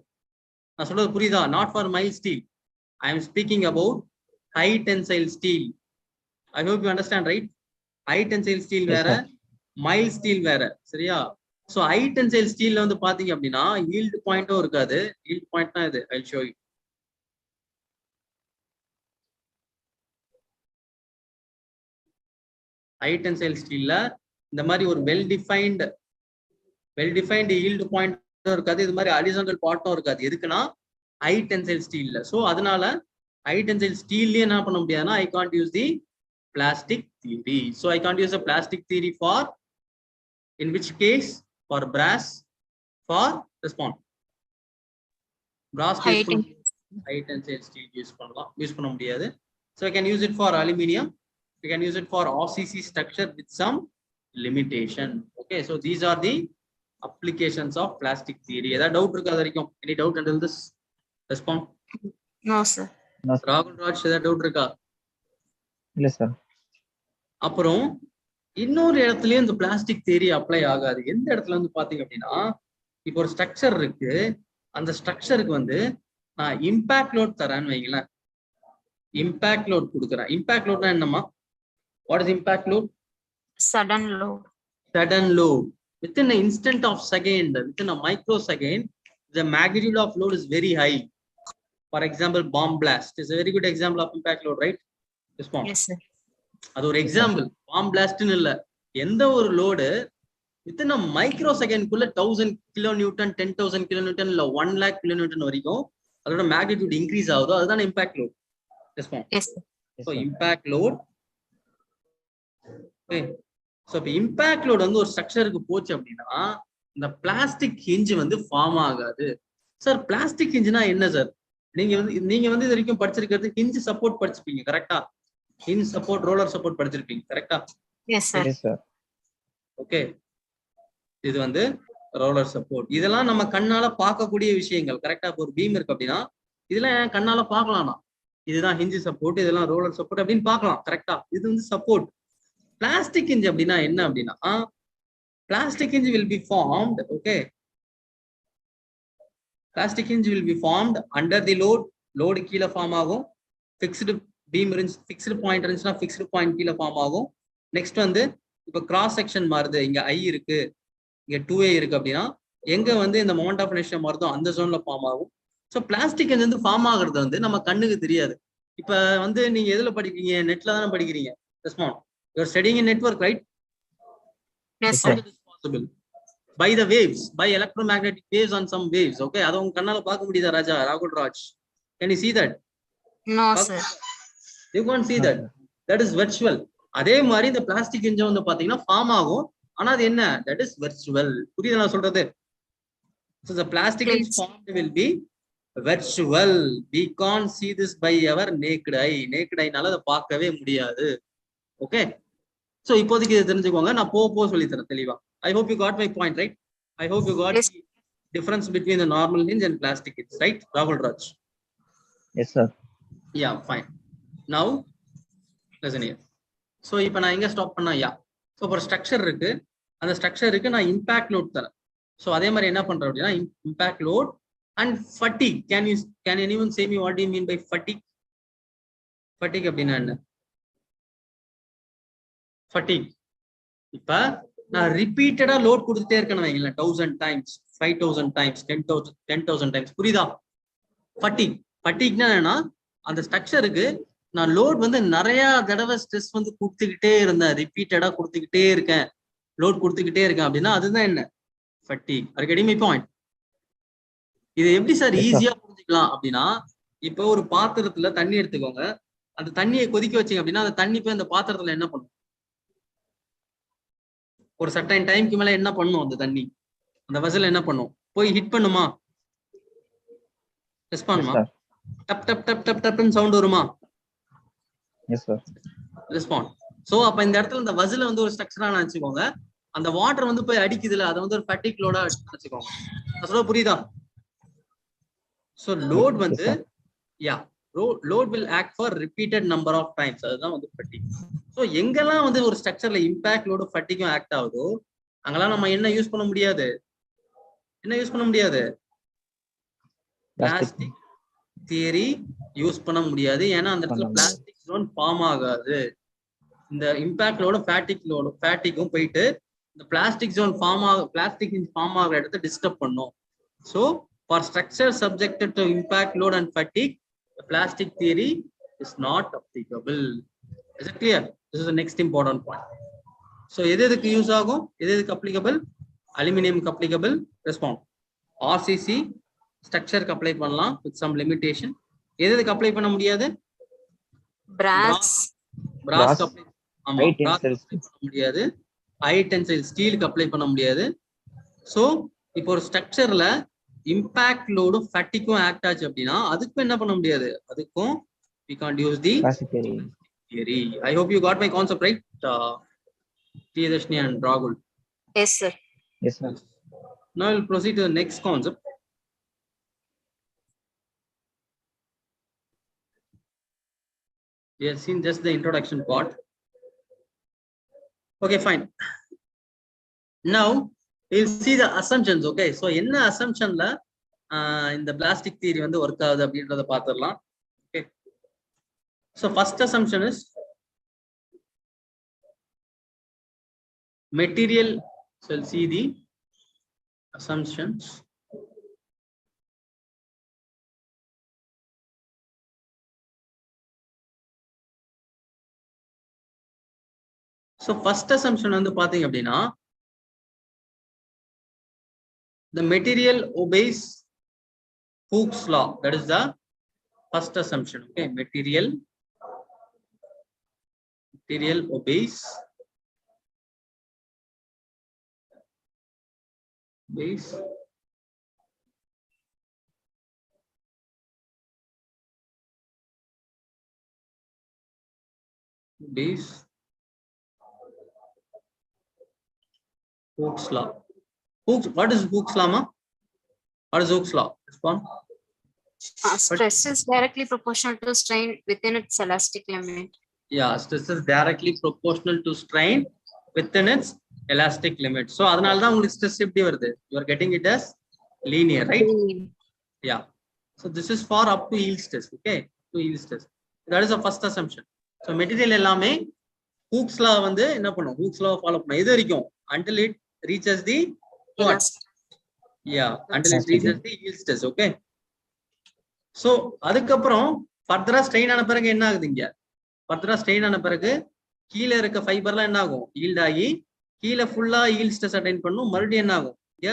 நான் சொல்றது புரியுதா? Not for mile steel, I am speaking about high tensile steel. I hope you understand, right? High tensile steel வேற, மைல் ஸ்டீல் வேற, சரியா? So high tensile ஸ்டீல்ல வந்து பாத்தீங்க அப்படின்னா ஈல்டு பாயிண்டும் இருக்காது. ஈல்டு பாயிண்ட்னா இது, I show you. High tensile ஸ்டீல்ல இந்த மாதிரி ஒரு வெல் டிஃபைன்டு ஈல்டு பாயிண்ட் இருக்காது. இது மாதிரி ஹாரிசான்டல் பார்ட்டும் இருக்காது. எதுக்குன்னா ஹை டென்சைல் ஸ்டீல்ல. சோ அதனால ஹை டென்சைல் ஸ்டீல்லயே என்ன பண்ண முடியாதுன்னா I can't use the plastic theory. So I can't use a plastic theory for, in which case, for brass, for respond. Brass high tensile steel use பண்ண முடியாது. So I can use it for aluminium. We can use it for RCC structure with some limitation. Okay, so these are the applications of plastic theory. Is there doubt irukka adharikum? Any doubt until this? Respond. No sir. No, Rahul Raj, is there doubt irukka? இல்ல sir. அப்புறம் இன்னொரு இடத்துலயும் இந்த plastic theory apply ஆகாது. எந்த இடத்துல வந்து பாத்தீங்க அப்படின்னா, இப்போ ஒரு ஸ்ட்ரக்சர் இருக்கு, அந்த ஸ்ட்ரக்சருக்கு வந்து நான் இம்பாக்ட் லோட் தரேன்னு வைங்களேன். இம்பாக்ட் லோட் கொடுக்குறேன். இம்பாக்ட் லோட்னா என்னமா? What is impact load? Sudden load. Sudden load. Within an instant of second, within a microsecond, the magnitude of load is very high. For example, bomb blast is a very good example of impact load, right? Yes sir. அது ஒரு example. Bomb பிளாஸ்ட்னு இல்ல, எந்த ஒரு load within micro செகண்ட்குள்ள 1000 kilo newton, 10,000 kilo newton இல்ல 1 lakh kilo Newton வரைக்கும் அதோட magnitude increase ஆகுதோ அதுதான் impact load. So impact load. So இப்போ இம்பாக்ட் லோட் வந்து ஒரு ஸ்ட்ரக்சருக்கு போச்சு அப்படின்னா இந்த பிளாஸ்டிக் ஹிஞ்ச் வந்து ஃபார்ம் ஆகாது. சார் பிளாஸ்டிக் ஹிஞ்ச்னா என்ன சார்? நீங்க வந்து இது வரைக்கும் படிச்சிருக்கிறது ஹிஞ்ச் சப்போர்ட் படிச்சிருப்பீங்க, கரெக்டா? hinge support, roller support படிச்சிருப்பீங்க, கரெக்ட்டா? Yes sir. Yes sir. Okay, இது வந்து ரோலர் சப்போர்ட். இதெல்லாம் நம்ம கண்ணால பார்க்கக்கூடிய விஷயங்கள், கரெக்ட்டா? ஒரு பீம் இருக்கு அப்படின்னா இதெல்லாம் கண்ணால பார்க்கலாம்னா இதுதான் ஹிஞ்ச் சப்போர்ட், இதெல்லாம் ரோலர் சப்போர்ட் அப்படின்னு பார்க்கலாம், கரெக்ட்டா? இது வந்து சப்போர்ட். பிளாஸ்டிக் ஹிஞ்ச் அப்படின்னா என்ன அப்படின்னா, plastic hinge will be formed, okay, plastic hinge will be formed under the load. Load கீழே ஃபார்ம் ஆகும். ஃபிக்ஸ்டு பீம் இருந்துச்சு, ஃபிக்ஸ்டு பாயிண்ட் இருந்துச்சுன்னா ஃபிக்ஸ்டு பாயிண்ட் கீழே ஃபார்ம் ஆகும். நெக்ஸ்ட் வந்து இப்போ கிராஸ் செக்ஷன் மாறுது, இங்க ஐ இருக்கு, இங்க 2A இருக்கு அப்படின்னா எங்க வந்து இந்த மொமெண்ட் ஆஃப் இனர்ஷியா மாறுதோ அந்த ஜோன்ல ஃபார்ம் ஆகும். ஸோ பிளாஸ்டிக் வந்து ஃபார்ம் ஆகுறது வந்து நம்ம கண்ணுக்கு தெரியாது. இப்ப வந்து நீங்க எதுல படிக்கிறீங்க? நெட்ல தானே படிக்கிறீங்க. You're studying in network, right? Yes sir. Possible by the waves, by electromagnetic waves on some waves. Okay, அதை உங்க கண்ணால பார்க்க முடியுதா ராஜா? ராகுல் Raj, can you see that? No sir. You can't see that. That is virtual. அதே மாதிரி இந்த plastic engine வந்து பாத்தீங்கன்னா ஃபார்ம் ஆகும், ஆனா அது என்ன? That is virtual. புரியுதா நான் சொல்றது? So the plastic is formed will be virtual. We can't see this by our naked eye. Naked eye நால அதை பார்க்கவே முடியாது. ஓகே, so இப்போதைக்கு இதை தெரிஞ்சுக்கோங்க, நான் போக சொல்லி தரேன் தெளிவா. I hope you got my point, right? I hope you got the difference between the normal hinge and plastic hinge, right, Rahul Raj? Yes sir. Yeah, fine. Now listen here. So இப்போ நான் எங்க stop பண்ணா? யா, so ஒரு structure இருக்கு, அந்த ஸ்ட்ரக்சருக்கு நான் impact load தரேன். So அதே மாதிரி என்ன பண்றேன் அப்படின்னா impact load and fatigue. Can anyone say me what you mean by fatigue? Fatigue அப்படின்னா என்ன? ஃபட்டிக், இப்ப நான் ரிப்பீட்டடா லோட் கொடுத்துட்டே இருக்கேன்னு வைங்களேன், 1000 டைம்ஸ், 5000 டைம்ஸ், 10,000 டைம்ஸ், புரியுதா? ஃபட்டிக். ஃபட்டிக்னா என்னன்னா அந்த ஸ்ட்ரக்சருக்கு நான் லோட் வந்து நிறைய தடவை ஸ்ட்ரெஸ் வந்து கொடுத்துக்கிட்டே இருந்தேன், ரிப்பீட்டடா கொடுத்துக்கிட்டே இருக்கேன், லோட் கொடுத்துக்கிட்டே இருக்கேன் அப்படின்னா அதுதான் என்ன? ஃபட்டிக். அது கெட்டிங் மை பாயிண்ட்? இது எப்படி சார் ஈஸியா புரிஞ்சுக்கலாம் அப்படின்னா, இப்போ ஒரு பாத்திரத்துல தண்ணி எடுத்துக்கோங்க, அந்த தண்ணியை கொதிக்க வச்சீங்க அப்படின்னா அந்த தண்ணி போய் அந்த பாத்திரத்துல என்ன பண்ணும்? ஒரு சர்டைன் டைம்க்கு மேல என்ன பண்ணும்? அந்த தண்ணி அந்த வெசல் என்ன பண்ணும்? போய் ஹிட் பண்ணுமா? ரெஸ்பான்மா? டப் டப் டப் டப் டப்னு சவுண்ட் வருமா? Yes sir. ரெஸ்பாண்ட். சோ அப்ப இந்த இடத்துல இந்த வெசல் வந்து ஒரு ஸ்ட்ரக்சரா நினைச்சுக்கோங்க, அந்த வாட்டர் வந்து போய் அடிக்குதுல, அதை வந்து ஒரு ஃபட்டிக் லோடா நினைச்சுக்கோங்க. நான் சொல்ல புரியுதா? சோ லோட் வந்து Yeah, load will act for repeated number of times. அதுதான் வந்து fatigue. So எங்கெல்லாம் வந்து ஒரு ஸ்ட்ரக்சர்ல இம்பாக்ட் லோடு ஃபட்டிக்கும் ஆக்ட் ஆகுதோ அங்கெல்லாம் நம்ம என்ன யூஸ் பண்ண முடியாது? என்ன யூஸ் பண்ண முடியாது? பிளாஸ்டிக் தியரி யூஸ் பண்ண முடியாது. ஏன்னா அந்த இடத்துல பிளாஸ்டிக் ஜோன் ஃபார்ம் ஆகாது. இந்த இம்பாக்ட் லோடும் ஃபேட்டிக்கும் போயிட்டு இந்த பிளாஸ்டிக் ஜோன் ஃபார்ம் ஆகிற இடத்த டிஸ்டர்ப் பண்ணும். So for structure subjected to impact load and fatigue the plastic theory is not applicable. Is it clear? This is the next important point. So எதுக்கு use ஆகும்? எதுக்கு applicable? Aluminum applicable. Respond. RCC structure apply பண்ணலாம் with some limitation. எதுக்கு apply பண்ண முடியாது? brass apply ஆமா brass apply பண்ண முடியாது. high tensile steel apply பண்ண முடியாது. So இப்போ ஒரு ஸ்ட்ரக்சர்ல இம்பாக்ட் லோடும் ஃபட்டிக்கும் ஆக்ட் ஆச்சு அப்படின்னா அதுக்கும் என்ன பண்ண முடியாது? அதுக்கும் we can't use the theory. I hope you got my concept right, Tiyadashni and Rahul. Yes sir. Yes sir. Now we'll proceed to the next concept. We have seen just the introduction part. Okay, fine. Now we'll see the assumptions. Okay, so என்ன assumptionல இந்த plastic theory வந்து work ஆகுது அப்படின்றத பார்த்துடலாம். Okay, so first assumption is material. So we'll see the assumptions. So first assumption வந்து பாத்தீங்க அப்படின்னா the material obeys Hooke's law. That is the first assumption. Okay, material obeys Hooke's law. What is Hooke's law, ma? What is Hooke's law? Respond. Stress is directly proportional to strain within its elastic limit. Yeah, stress is directly proportional to strain within its elastic limit. So அதனால தான் உங்களுக்கு stress எப்படி வருது? You are getting it as linear, right? Yeah. So this is for up to yield stress. Okay, to yield stress. That is the first assumption. So material எல்லாமே Hooke's law வந்து என்ன பண்ணும்? Hooke's law follow பண்ணும். இது வரைக்கும் until it reaches the what? Yeah, until it reaches the yield stress. Okay. So அதுக்கப்புறம் ஃபர்தரா strain ஆன பிறகு என்ன ஆகுது? இங்க ஃபர்தரா ஸ்ட்ரெயின் ஆன பிறகு கீழே இருக்க ஃபைபர்லாம் என்ன ஆகும்? ஈல்ட் ஆகி கீழே ஃபுல்லா ஈல்ட் ஸ்ட்ரெஸ் அட்டைன் பண்ணும். மறுபடியும் என்ன ஆகும்? இங்க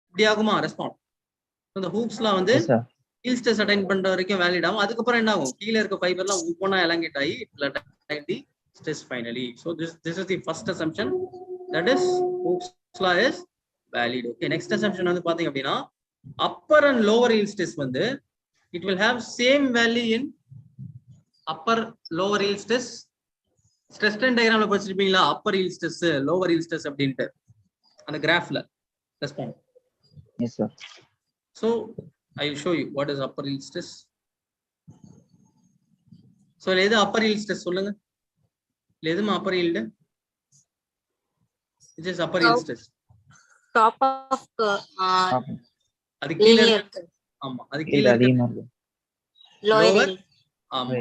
இப்படி ஆகுமா? ரெஸ்பாண்ட். இந்த ஹூக்ஸ்ல வந்து ஈல்ட் ஸ்ட்ரெஸ் அட்டைன் பண்ற வரைக்கும் வேலிட் ஆகும். அதுக்கப்புறம் என்ன ஆகும்? கீழே இருக்க ஃபைபர்லாம் ஒவ்வொன்றா எலாங்கேட் ஆகி the stress finally. So this is the first assumption, that is hooks law is valid. Okay, next assumption வந்து பாத்தீங்க அப்படின்னா upper and lower yield stress வந்து it will have same value in upper lower yield stress. Stress strain diagram la படிச்சிருப்பீங்களா? upper yield stress lower yield stress அப்படினு அந்த கிராஃப்ல respond. Yes sir. So I will show you what is upper yield stress. So எது upper yield stress சொல்லுங்க? எதுமா upper yield? It is upper yield stress. Top of அது கீழ இருக்கு. ஆமா, அது கீழ அதிகமா இருக்கு. lower ஆமா.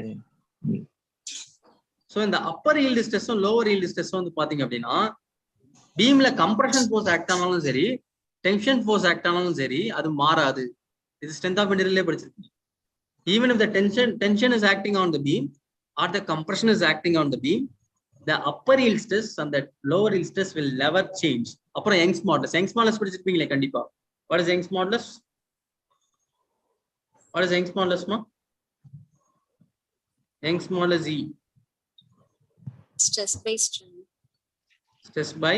சோ இந்த upper yield stress lower yield stress வந்து பாத்தீங்க அப்படினா பீம்ல கம்ப்ரஷன் ஃபோர்ஸ் ஆக்ட் ஆனாலும் சரி, டென்ஷன் ஃபோர்ஸ் ஆக்ட் ஆனாலும் சரி, அது மாறாது. இது ஸ்ட்ரென்த் ஆஃப் மெட்டீரியல்லே படிச்சிருக்கீங்க. even if the tension is acting on the beam or the compression is acting on the beam, the upper yield stress and the lower yield stress will never change. அப்புறம் Young's modulus படிச்சிருப்பீங்களே கண்டிப்பா. what is Young's modulus? What is Young's modulus, ma? Young's modulus E. stress by strain. Stress by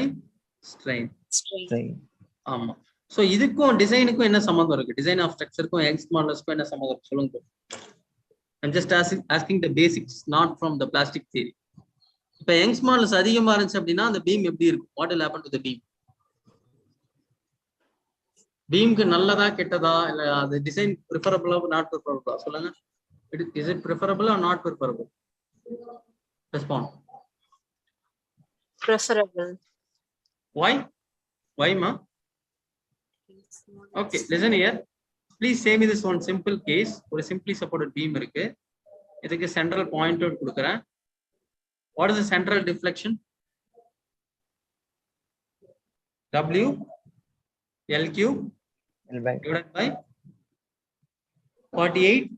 strain. Strain. ஆமா. So இதுக்கும் டிசைனுக்கும் என்ன சம்பந்தம் இருக்கு? Design of ஸ்ட்ரக்சருக்கும் Young's moduluஸ்க்கும் என்ன சம்பந்தம் இருக்கு சொல்லுங்க. I'm just asking the basics, not from the plastic theory. இப்ப Young's modulus அதிகமா இருந்துச்சு அப்படின்னா அந்த பீம் எப்படி இருக்கும்? What will happen to the beam? பீம்க்கு நல்லதா கெட்டதா இல்ல அது டிசைன் பிரிஃபரபிளா நாட் பிரிஃபரபிளா சொல்லுங்க. Is it preferable or not preferable? Respond. Preferable. Why? Why, ma? Okay, listen here. Please say me this one simple case. ஒரு simply supported beam இருக்கு. இதுக்கு central point out கொடுக்கிறேன். What is the central deflection? W L cube L by divided by 48.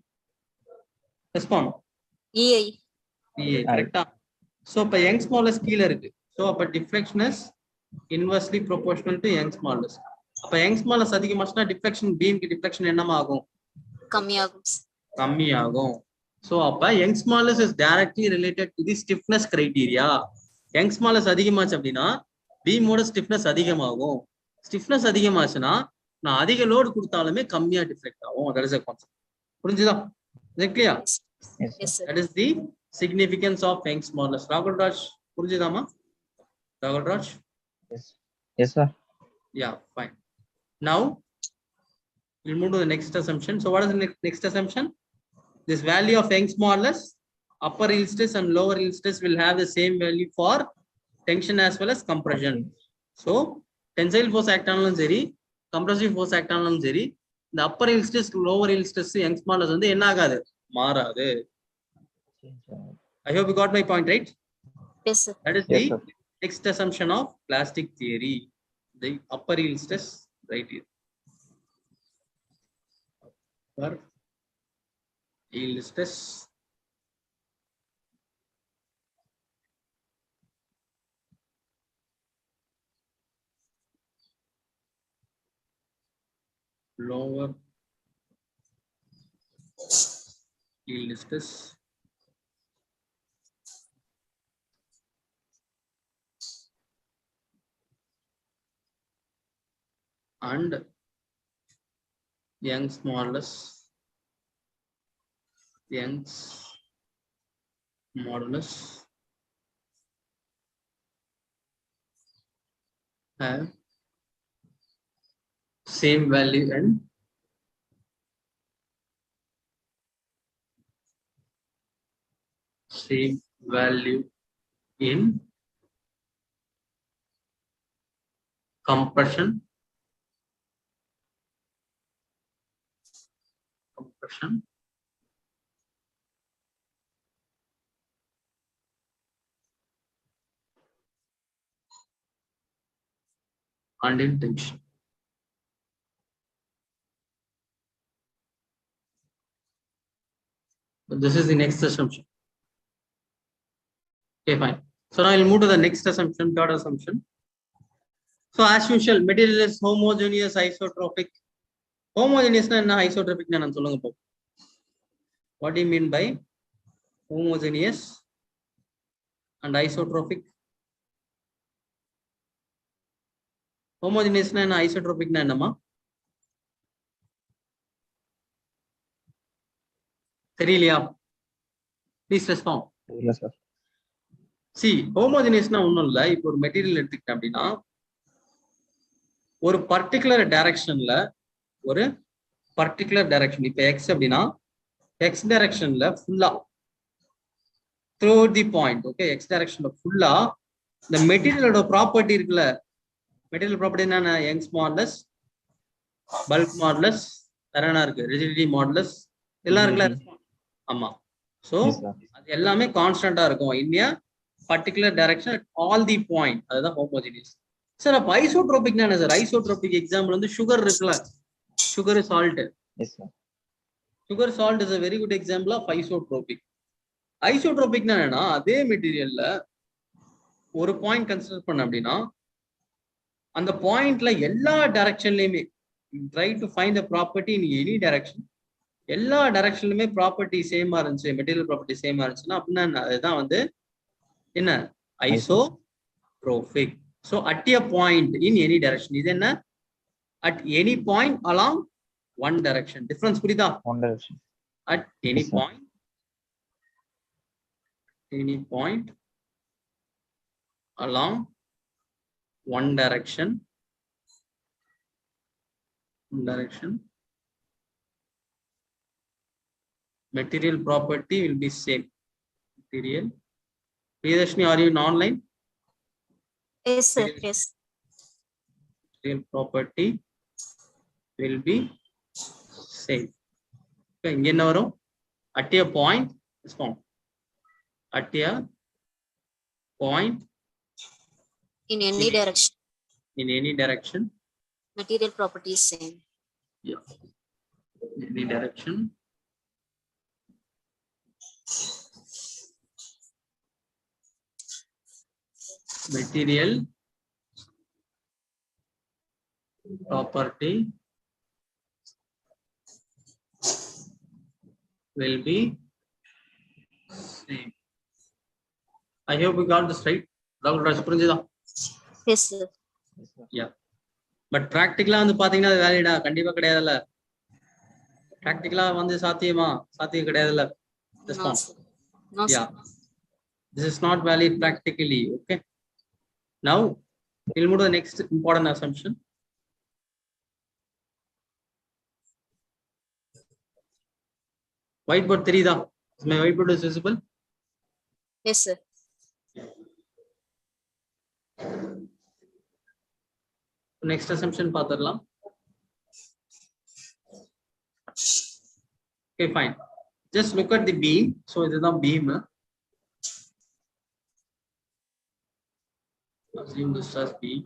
Respond. EI. EA, correct? So, இப்போ young smallest கீழ இருக்கு. So, அப்போ deflection is inversely proportional to young smallest. அப்போ young smallest அதிகமாச்சுன்னா deflection beam க்கு deflection என்னமா ஆகும்? கம்மியாகும். கம்மியாகும். So, அப்போ young smallest is directly related to the stiffness criteria. Young smallest அதிகமாச்சு அப்படின்னா beam ஓட stiffness அதிகமாகும். Stiffness அதிகமாச்சுன்னா நான் அதிக லோட் கொடுத்தாலுமே கம்மியா டிஃப்ளெக்ட் ஆகும். That is a concept. புரிஞ்சுதா? Is it clear? Yes, sir. That is the significance of young smallest. Rahul Raj, புரிஞ்சுதாமா? Rahul Raj? yes. Yes, sir. Yeah, fine. Now we'll move to the next assumption. So what is the next assumption? This value of young smallest, upper yield stress and lower yield stress will have the same value for tension as well as compression. So tensile force act ஆனாலும் சரி, compressive force act ஆனாலும் சரி, the upper yield stress lower yield stress young smallest வந்து என்ன ஆகாது? மாறாது. I hope you got my point, right? Yes, sir. That is Yes, the sir. next assumption of plastic theory. The upper yield stress right here. Upper yield stress lower yield stress and young smallest modulus have same value and same value in compression and in tension. But this is the next assumption. Okay, fine. So now I'll move to the next assumption, third assumption. So as usual, material is homogeneous, isotropic. Homogeneous na isotropic na nan solunga po. What do you mean by homogeneous and isotropic? Homogeneous na isotropic na nama? தெரியலையா? Please respond. Yes, sir. See, homogeneous na ஒண்ணும் இல்ல. இப்போ ஒரு material எடுத்துக்கிட்டேன் அப்படின்னா ஒரு particular டைரக்ஷன்ல ஒரு பர்டிகுலர் டைரக்ஷன் இப்போ எக்ஸ் அப்படின்னா எக்ஸ் டைரக்ஷன்ல ஃபுல்லா through the point okay X டைரக்ஷன்ல ஃபுல்லா இந்த மெட்டீரியலோட ப்ராப்பர்ட்டி இருக்குல்ல மெட்டீரியல் ப்ராப்பர்ட்டி என்னன்னா யங்ஸ் மாடுலஸ் பல்க் மாடுலஸ் வேற என்ன இருக்கு ரிஜிடிட்டி மாடுலஸ் எல்லாம் இருக்குல்ல ஆமா ஸோ அது எல்லாமே கான்ஸ்டன்டா இருக்கும் in particular direction at all the point அதுதான் ஹோமோஜினியஸ் சார் அப்ப ஐசோட்ரோபிக்னா என்ன சார் ஐசோட்ரோபிக் எக்ஸாம்பிள் வந்து சுகர் இருக்குல்ல sugar salt sugar salt is a very good example of isotropic ஐசோட்ரோபிக்னா என்னன்னா அதே மெட்டீரியல்ல ஒரு பாயிண்ட் கன்சிடர் பண்ண அப்படின்னா அந்த பாயிண்ட்ல எல்லா டைரக்ஷன்லயுமே try to find the property in any direction எல்லா டைரக்ஷன்லயுமே ப்ராப்பர்ட்டி சேமா இருந்துச்சு மெட்டீரியல் ப்ராப்பர்ட்டி சேமா இருந்துச்சுன்னா அப்படின்னா அதுதான் வந்து என்ன isotropic so at a point in any direction இது என்ன at any point along one direction difference புரியுதா One direction. at any point along one direction Material property will be same. Material. Priyadashni, are you in online? Yes, sir. Yes. Material property will be same. Okay, again, at a point, is found. At a point In any direction, in any direction. material property is same. Yeah. Any direction. Material property will be same. I hope we got this right. Yes, sir. Yes, sir. Yeah. But practically வந்து பாத்தீங்கன்னா அது வேலிடா கண்டிப்பா கிடையாதுல்ல. Practically வந்து சாத்தியமா சாத்தியம் கிடையாதுல்ல. No, sir. No, Yeah. sir. This is not valid practically. Okay. Now we'll move to the next important assumption. Whiteboard 3 da. Is my whiteboard is visible? Yes, sir. Next assumption பாத்துடலாம். Okay, fine. Just look at the beam. So இதுதான் beam. Assume this as beam.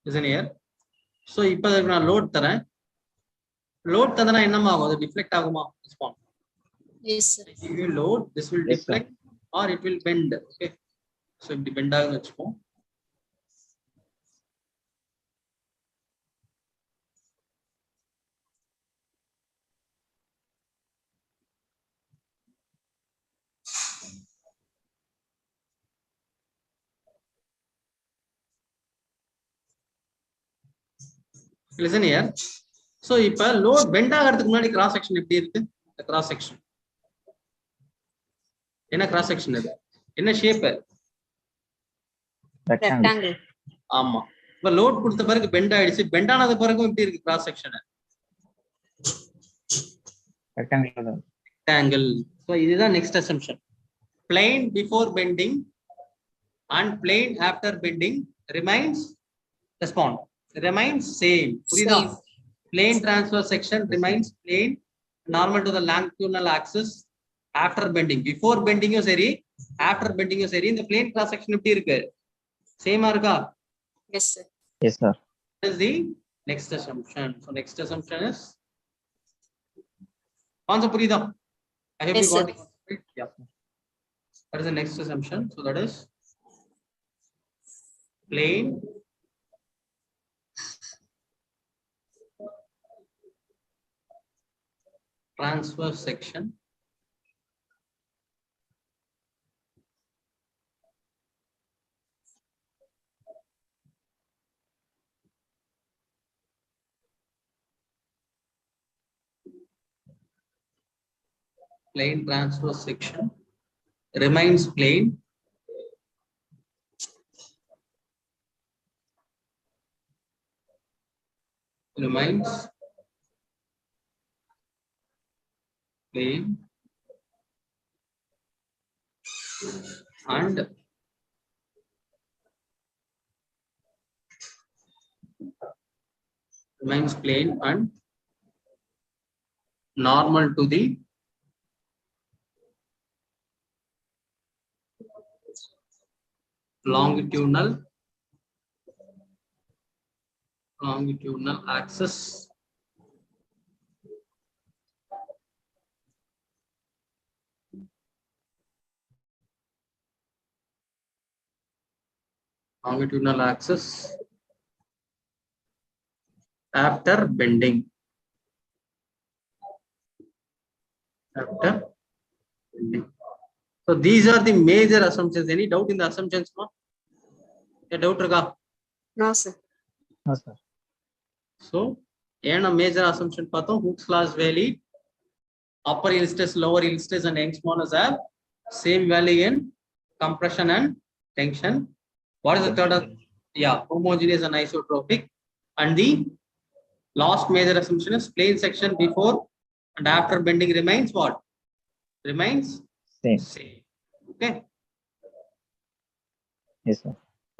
Isn't here? So இப்போ நான் load தரேன். Load தந்தனா என்னமா ஆகும்? அது deflect ஆகுமா? Respond. Yes, sir. If you load, this will Yes, sir. deflect or it will bend. Okay. So இப்படி bend ஆகும்னு வெச்சுப்போம். Listen here. So இப்ப load bend ஆகிறதுக்கு முன்னாடி cross section எப்படி இருக்கு? The cross section. என்ன cross section இது? என்ன shape? Rectangle. Rectangle. ஆமா. இப்ப load கொடுத்த பிறகு bend ஆயிடுச்சு. Bend ஆனது பிறகு எப்படி இருக்கு cross section? Rectangle. Rectangle. So இதுதான் next assumption. Plane before bending and plane after bending remains respond. Remains same. புரியுதா? Same. Plane transverse section remains plane normal to the longitudinal axis after bending. Before bending சரி, after bending சரி, இந்த plane cross section எப்படி இருக்கு? சேமா இருக்கா? Yes, sir. Yes, sir. That is the next assumption. So next assumption is concept புரியுதா? I hope Yes, you got sir. it. Right? Yeah. That is the next assumption. So that is plane transverse section plane transverse section remains plane remains plane and remains plane and normal to the longitudinal axis after bending. After bending. So these are the major assumptions. Any doubt in the assumptions? No? A doubt? No, sir. No, sir. So ஏன்னா major assumption பார்த்தோம் Hooke's law is valid. Upper yield stress, lower yield stress and Young's modulus have same value in compression and tension. What is the third? Yeah, homogeneous and isotropic. And the last major assumption is plane section before and after bending remains what? Remains same. Okay. Yes, sir.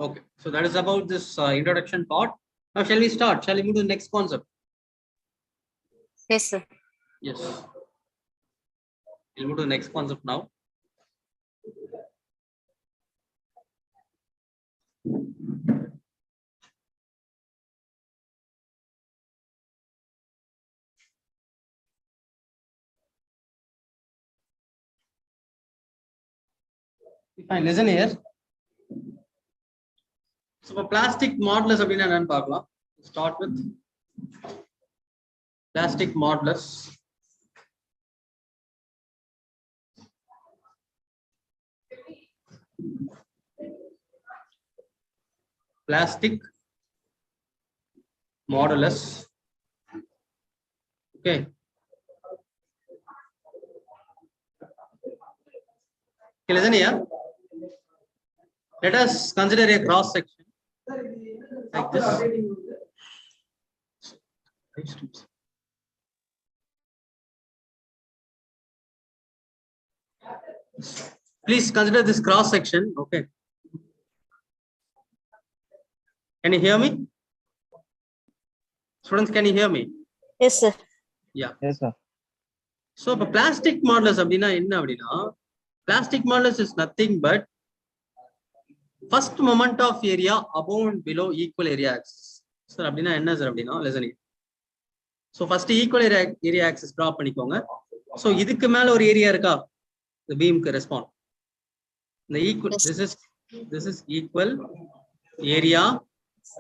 Okay. So that is about this introduction part. Now shall we start? Shall we move to the next concept? Yes, sir. Yes. We'll move to the next concept now. Fine, listen here. So for plastic modulus அப்படினா என்னன்னு பார்க்கலாம். Start with plastic modulus. Plastic modulus. Okay. Okay, listen here. Let us consider a cross section like this. Please consider this cross section. Okay. Can you hear me? Students, can you hear me? Yes, sir. Yeah. Yes, sir. So the plastic modulus அப்படினா என்ன அப்படினா plastic modulus is nothing but first moment of area above and below equal area axis. Sir அப்படினா என்ன sir அப்படினா listen. So first equal area axis draw பண்ணிக்கோங்க. So இதுக்கு மேல ஒரு ஏரியா இருக்கா? The beam க்கு respond. The equal this is equal area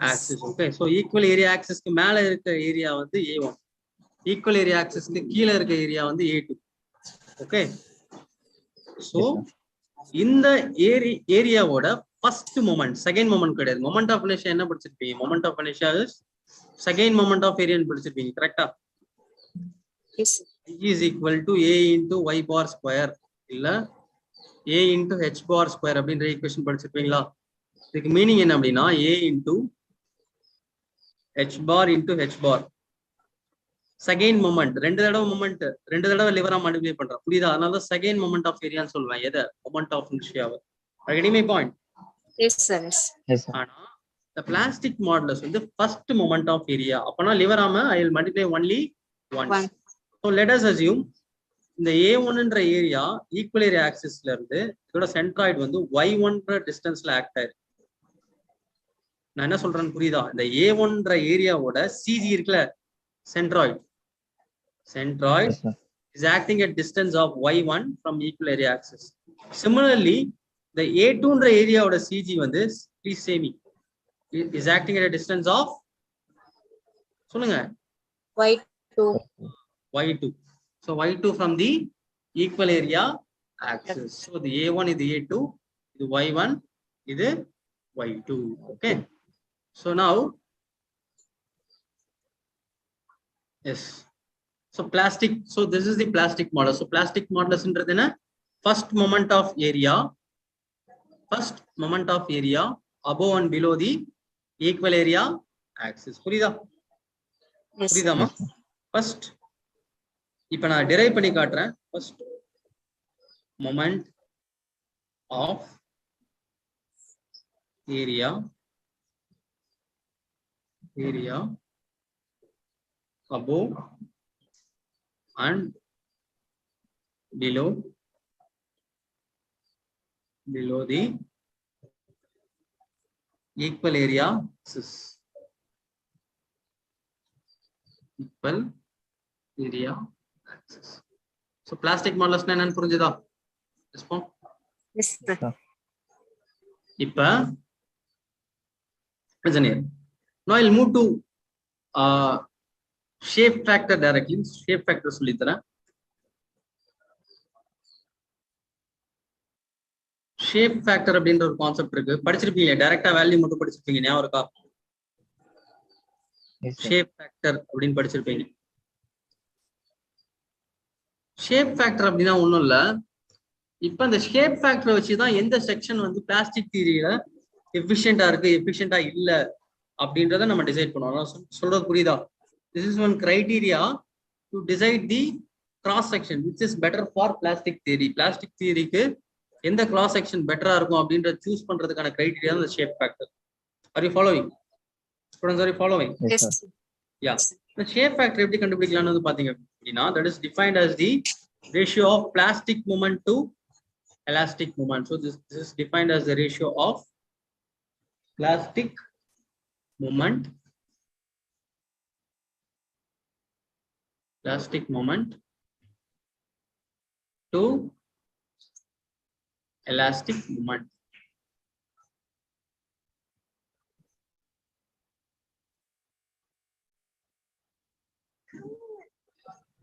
axis. Okay. So equal area axis க்கு மேல இருக்க ஏரியா வந்து A1. Equal area axis க்கு கீழ இருக்க ஏரியா வந்து A2. Okay. So இந்த ஏரியாவோட first moment, second moment கிடையாது. Moment of inertia என்ன படிச்சிருப்பீங்க? Moment of inertia is second moment of area ன்னு படிச்சிருப்பீங்க. கரெக்ட்டா? Yes, sir. E is equal to A into Y bar square இல்ல A into H bar square அப்படின்ற equation படிச்சிருப்பீங்களா? இதுக்கு meaning என்ன அப்படின்னா A into H bar into H bar. Second moment ரெண்டு தடவை லிவரா மல்டிப்ளை பண்றோம். புரியுதா? அதனால செகண்ட் மொமெண்ட் ஆஃப் ஏரியான்னு சொல்லுவேன். எதை? மொமெண்ட் ஆஃப் இனர்ஷியாவை. Getting my point? Yes, sir. Yes, sir. ஆனா the plastic modulus வந்து first moment of area. அப்பனா லிவராம I will multiply only once. So let us assume இந்த A1 ன்ற ஏரியா ஈக்குவல் ஏரியா ஆக்சிஸ்ல இருந்து இதோட சென்ட்ராய்டு வந்து Y1 ன்ற டிஸ்டன்ஸ்ல ஆக்ட் ஆயிருக்கு. நான் என்ன சொல்றேன்னு புரியுதா? இந்த A1 ன்ற ஏரியாவோட CG இருக்குல centroid yes, is acting at distance of y1 from equal area axis. Similarly, the A2 area of the CG வந்து please say me is acting at a distance of சொல்லுங்க y2. So y2 from the equal area axis. So the A1 is the A2, இது y1, இது y2. Okay. So now yes. So plastic. So this is the plastic modulus. So plastic modulus is first moment of area above and below the equal area axis. புரியுதா? புரியுதாமா? First இப்ப நான் derive பண்ணி காட்டுறேன். First moment of area above and below the equal area axis. So plastic modulus என்னன்னு புரிஞ்சுதா? Yes, sir. இப்ப now I'll move to shape factor directly. Shape factor சொல்லித்தரேன். Shape factor அப்படின்ற ஒரு கான்செப்ட் இருக்கு. படிச்சிருப்பீங்க. டைரக்டா வேல்யூ மட்டும் படிச்சிருப்பீங்க. ஞாபகம் இருக்கா? Yes, sir. ஷேப் ஃபேக்டர் அப்படின்னு படிச்சிருப்பீங்க. ஷேப் ஃபேக்டர் அப்படின்னா ஒண்ணும் இல்ல. இப்ப இந்த ஷேப் ஃபேக்டரை வச்சுதான் எந்த செக்ஷன் வந்து பிளாஸ்டிக் தியரியில எஃபிஷியண்டா இருக்கு எஃபிஷியண்டா இல்ல அப்படின்றத நம்ம டிசைட் பண்ணுவோம். சொல்றது புரியுதா? This is one criteria to decide the cross section which is better for plastic theory. Plastic theoryக்கு எந்த cross section பெட்டரா இருக்கும் அப்படின்றத சூஸ் பண்றதுக்கான criteria தான் இந்த shape factor. Are you following? Students, are you following? Yes, Yes, sir. sir. Yeah. The shape factor எப்படி கண்டுபிடிக்கலாம்னு பாத்தீங்க அப்படின்னா, that is defined as the ratio of plastic moment to elastic moment. So this is defined as the ratio of plastic moment to elastic moment.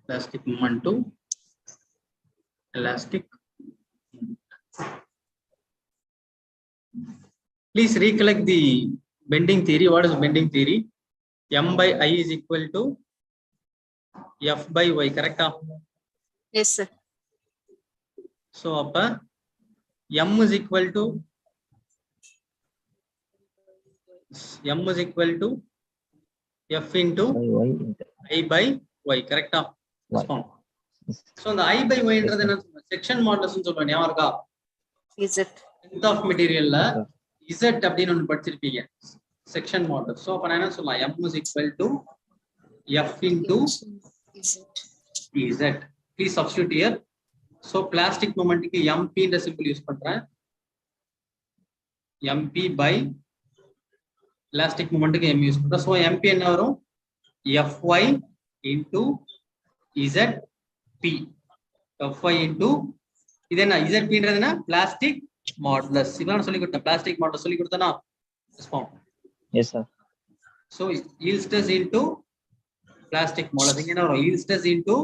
Elastic moment to elastic. Please recollect the bending theory. What is bending theory? M by I is equal to F by Y, correct? Yes, sir. So appa M is equal to F into Why into I by Y, correct? Y. Yes. So the I by Y என்றது என்ன? Section modulus சொல்லுவாங்க, ஞாபகம் இருக்கா? Is it? Length of materialல Yes, sir. Z அப்படின்னு ஒன்று படிச்சிருப்பீங்க, section modulus. So அப்ப நான் என்ன சொல்லலாம்? M is equal to F into Is it? Z. Please substitute here. So plastic momentக்கு MP என்ற சிம்பிள் யூஸ் பண்றேன். MP by elastic momentக்கு M use பண்றேன். So MP என்ன வரும்? Fy into ZP. Fy into இது என்ன? ZPன்றது என்ன? Plastic modulus. இதான் சொல்லி கொடுத்தேன். பிளாஸ்டிக் மாடுலஸ் சொல்லி கொடுத்தேனா? Yes, sir. So yield stress into plastic modulus. இங்க என்ன வரும்? Yield stress into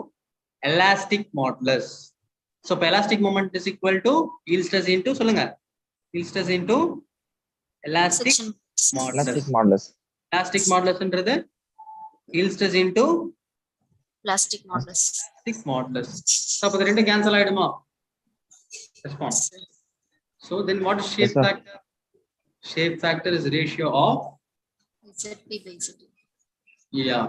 elastic modulus. So elastic moment is equal to yield stress into சொல்லுங்க. Yield stress into elastic Section. modulus. Elastic modulus. Elastic modulus yield stress into Plastic modulus. elastic modulus. So அப்ப ரெண்டு cancel ஆயிடுமா? Response. So then what is shape Yes, sir. factor? Shape factor is ratio of, ZP by ZP. yeah,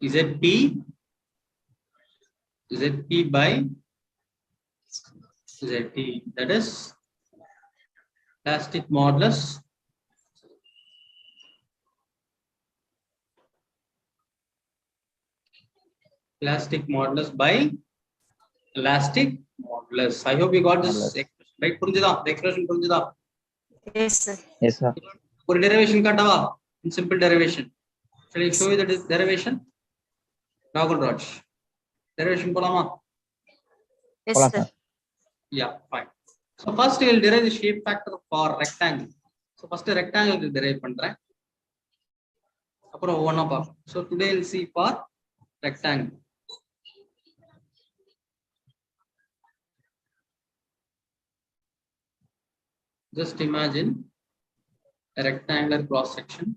ZP by ZT. That is plastic modulus by elastic modulus. I hope you got this Modulus. expression, right? புரிஞ்சுதா? The expression புரிஞ்சுதா? Yes, sir. Yes, sir. ஒரு derivation காட்டவா? In simple derivation. Shall I show you the derivation? Rahul Raj. Derivation போலாமா? Yes, Hola, sir. sir. Yeah, fine. So first we will derive the shape factor for rectangle. So first rectangle will derive பண்றேன். அப்புறம் ஒவ்வொண்ணா பார்ப்போம். So today we'll see for rectangle. Just imagine a rectangular cross section.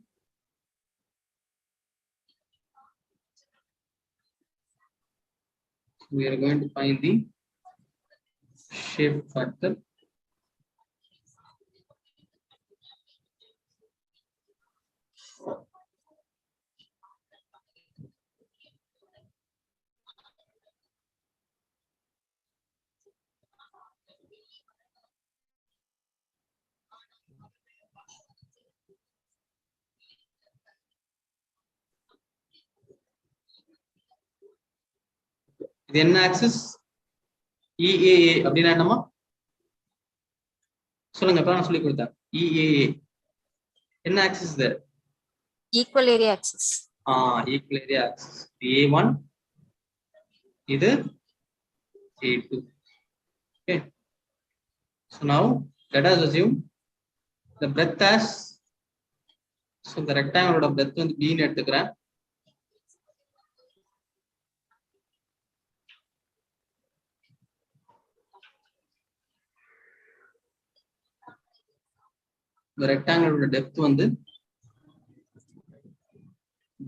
We are going to find the shape factor. இது என்ன axis? EAA அப்படின்னா என்னமா? சொல்லுங்க, இப்ப நான் சொல்லி கொடுத்தேன். EAA என்ன ஆக்சிஸ் இது? Equal area axis. Equal area axis. A1 இது A2. Okay. So now let us assume the breadth as, so the rectangle ஓட breadth வந்து B ன்னு எடுத்துக்கிறேன். The rectangle ஓட depth வந்து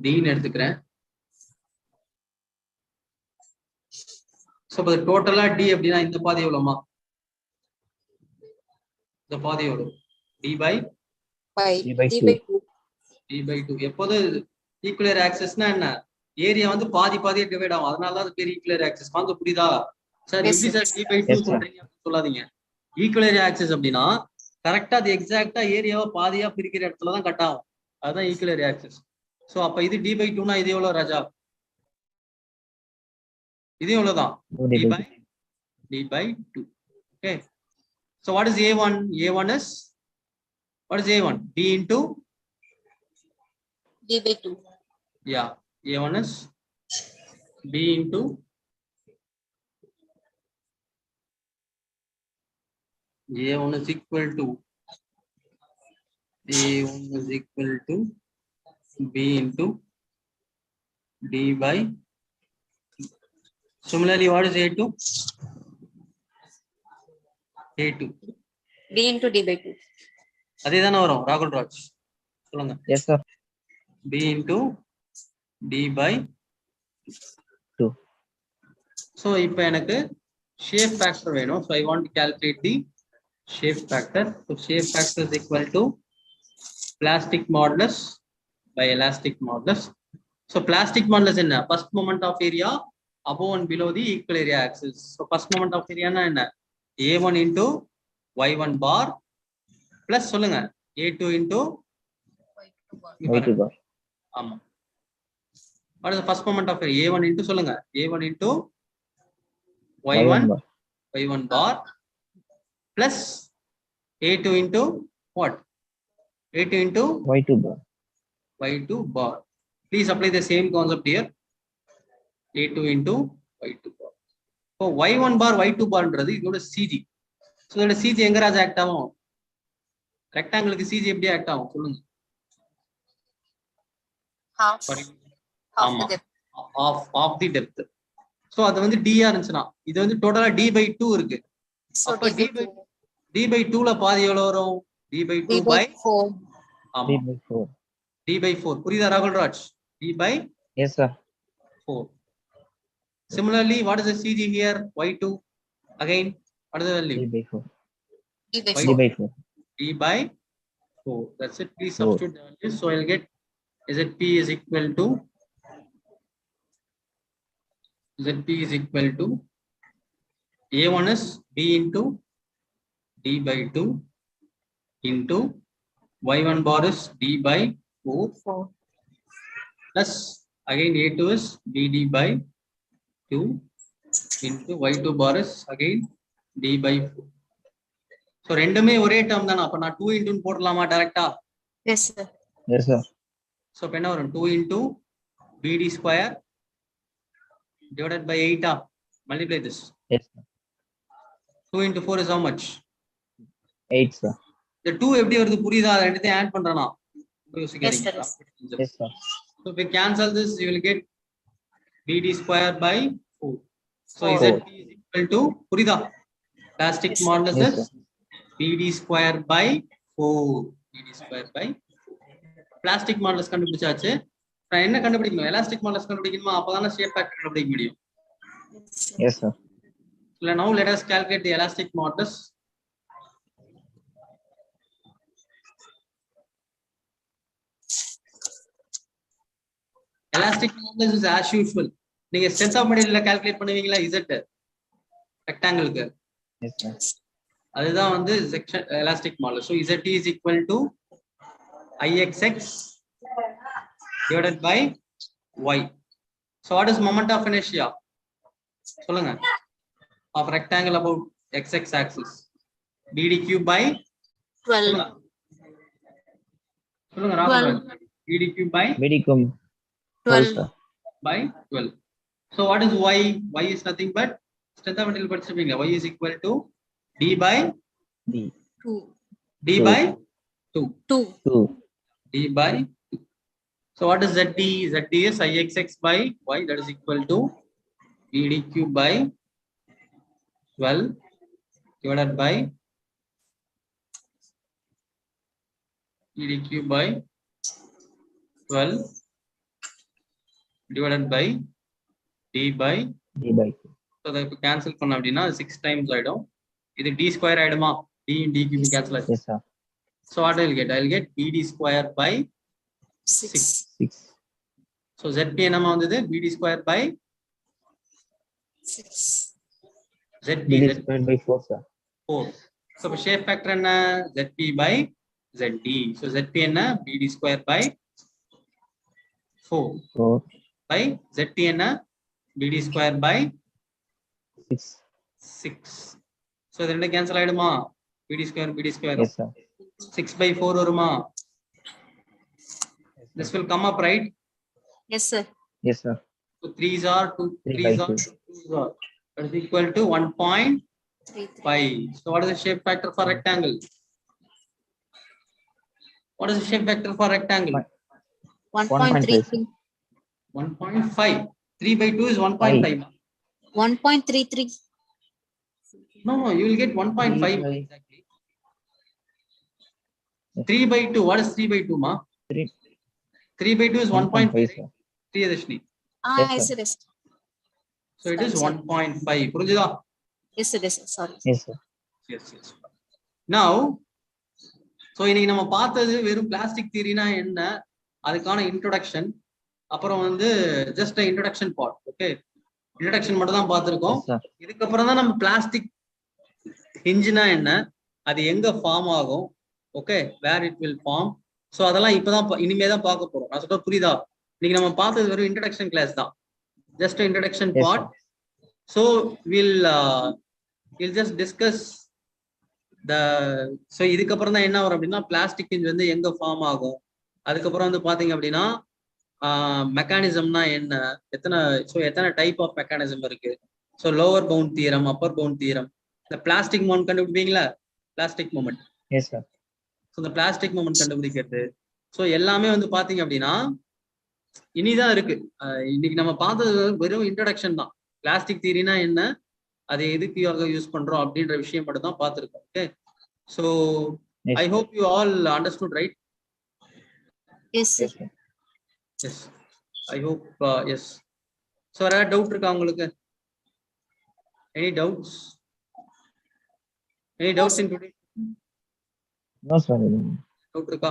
D ன்னு எடுத்துக்கிறேன். So the total D அப்படினா இந்த பாதி எவ்வளவுமா? இந்த பாதி எவ்வளவு? D by 2. D by 2. எப்போது ஈக்குவலர் ஆக்சிஸ்னா என்ன? ஏரியா வந்து பாதி பாதியா டிவைட் ஆகும். அதனால தான் அது பேர் ஈக்குவலர் ஆக்சிஸ். கான்செப்ட் புரியுதா? சார் எப்படி சார் D by 2 சொல்றீங்க அப்படி சொல்லாதீங்க. ஈக்குவலர் ஆக்சிஸ் அப்படினா கரெக்ட்டா அது எக்ஸாக்ட்டா ஏரியாவை பாதியா பிரிக்கிற இடத்துல தான் கட் ஆகும். அதுதான் ஈக்குவலர் ஆக்சிஸ். சோ அப்ப இது D by 2 னா இது எவ்வளவு ராஜா? இது எவ்வளவுதான்? D by 2. Okay. So what is A1? A1 is, what is A1? D into D by 2. Yeah, A1 is D into A1 is equal to B into D by. Similarly, what is A2? A2. D into D by 2. அதே தானே வரும் ராகுல் ராஜ் சொல்லுங்க. Yes, sir. B into D by 2. So இப்போ எனக்கு shape factor வேணும். So I want to calculate the shape factor. So shape factor is equal to plastic modulus by elastic modulus. So plastic modulus என்ன? First moment of area above and below the equal area axis. So first moment of area னா என்ன? A1 into Y1 bar plus சொல்லுங்க A2 into Y2 bar. ஆமா. What is the first moment of area? A1 into சொல்லுங்க A1 into Y1 bar plus A2 into what? A2 into Y2 bar. Y2 bar. Please apply the same concept here. A2 into Y2 bar. So Y1 bar Y2 bar ன்றது இதோட CG. So இதோட CG எங்க ராஜா act ஆகும்? ரெக்டாங்கிளுக்கு CG எப்படி act ஆகும் சொல்லுங்க. Half the depth. Half the depth. So அது வந்து dr இருந்துச்சுனா இது வந்து டோட்டலா d by 2 இருக்கு. So அப்ப d by 2 ல பாதி எவ்வளவு வரும்? d by 2 by 4. ஆமா. D by 4. d by 4 புரியுதா ராகுல் Raj? d by Yes, sir. 4. Similarly, what is the CG here? Y2. Again, what is the value? D by 4. D by D 4. by 4. D by 4. That's it. Please 4. substitute the values. So I'll get ZP is equal to A1 is B into D by 2 into Y1 bar is D by 4 plus again A2 is BD by 2 into Y2 bar is again D by 4. So ரெண்டுமே ஒரே term தானா? அப்ப நான் 2 into போடலாமா டைரக்டா? Yes, sir. Yes, sir. So இப்ப என்ன வரும்? 2 into BD square divided by 8. Multiply this. Yes, sir. 2 into 4 is how much? 8, sir. The 2 எப்படி வருது புரியுதா? ரெண்டுத்தையும் add பண்றேனா? Yes, sir. Yes, sir. So if we cancel this, you will get BD square by 4. So 4. ZP is equal to புரியுதா? Plastic Yes, sir. modulus Yes, is sir. BD square by 4. BD square by 4. Plastic modulus கண்டுபிடிச்சாச்சு. நான் என்ன கண்டுபிடிக்கணும்? Elastic modulus கண்டுபிடிக்கணுமா? அப்பதானே shape factor கண்டுபிடிக்க முடியும். Yes, sir. So now let us calculate the elastic modulus. Elastic modulus is as usual. நீங்க strength of material calculate பண்ணுவீங்களா? Z rectangle க்கு. Yes, sir. அதுதான் வந்து section elastic modulus. So Z is equal to IXX divided by Y. So what is moment of inertia? சொல்லுங்க. Of rectangle about XX axis. BD cube by 12. சொல்லுங்க ராகுல். BD cube by BD cum 12, sir. by 12. So what is Y? Y is nothing but strength of material படிச்சிருப்பீங்க. Y is equal to D by D. 2. D 2. by 2. 2. 2. D by 2. So what is ZD? ZD is IXX by Y, that is equal to BD cube by 12 divided by BD cube by 12 divided by d by D by 2. so that cancel பண்ண அப்படினா 6 times ஆயிடும். இது d square ஆயிடுமா? d in d cube cancel ஆயிடும். Yes, sir. So what I'll get bd square by 6. 6. So zp என்னமா வந்தது? bd square by 6. zp D squared by 4, sir. 4. So shape factor என்ன? zp by zd. So zp என்ன? bd square by 4 4. by zp என்ன? bd square by 6. 6. So இது ரெண்டு cancel ஆயிடுமா? bd square Yes, sir. 6 by 4 வருமா? This will come up, right? Yes, sir. Yes, sir. So 3s are 2, 3 3s by are 2s are. That is equal to 1.5. So what is the shape factor for rectangle? What is the shape factor for rectangle? 1.33. 1.5. 3 by 2 is 1.5. 1.33. No, you will get 1.5 3 by- exactly. 3 by 2. What is 3 by 2, ma? 3. 3 by 2 is 1.5. 1.5, sir. 3 additionally. Yes, Yes, sir. sir. Yes, So it is Sorry, 1.5. புரிஞ்சுதா? yes, sir. Yes, sir. Sorry. Yes, sir. Yes. Now, so இன்னைக்கு நம்ம பார்த்தது வெறும் plastic தியரினா என்ன, அதுக்கான introduction, அப்புறம் வந்து just introduction part. Okay, introduction மட்டும் தான் பார்த்துருக்கோம். Yes, sir. இதுக்கப்புறம் தான் நம்ம பிளாஸ்டிக் ஹிஞ்சுனா என்ன, அது எங்க ஃபார்ம் ஆகும், okay, where it will form. So அதெல்லாம் இப்பதான் இனிமே தான் பார்க்க போறோம். நான் சொல்ற புரியுதா? இன்னைக்கு நம்ம பார்த்தது வெறும் இன்ட்ரோடக்ஷன் கிளாஸ் தான், just introduction Yes, part. sir. So we'll just discuss the so இதுக்கப்புறம் தான் என்ன வரும் அப்படின்னா பிளாஸ்டிக் ஹிஞ்ச் வந்து எங்க ஃபார்ம் ஆகும், அதுக்கப்புறம் வந்து பாத்தீங்க அப்படின்னா மெக்கானிசம்னா என்ன, எத்தனை டைப் ஆஃப் மெக்கானிசம் இருக்கு. So lower bound theorem, upper bound theorem, இந்த பிளாஸ்டிக் மொமெண்ட் கண்டுபிடிப்பீங்களா, plastic moment. Yes, sir. So இந்த பிளாஸ்டிக் மொமெண்ட் கண்டுபிடிக்கிறது. ஸோ எல்லாமே வந்து பாத்தீங்க அப்படின்னா இனிதான் இருக்கு. இன்னைக்கு நம்ம பார்த்தது வெறும் இன்ட்ரோடக்ஷன் தான். பிளாஸ்டிக் தியரினா என்ன, அதை எதுக்கு யூஸ் பண்றோம் அப்படின்ற விஷயம் மட்டும் தான் பார்த்துருக்கோம். Okay, so Yes, I hope you all understood, right? Yes, sir. Yes, sir. Yes, I hope yes. So வேற ஏதாவது டவுட் இருக்கா உங்களுக்கு? Any doubts? Any doubts in today? No, sir. Doubt இருக்கா?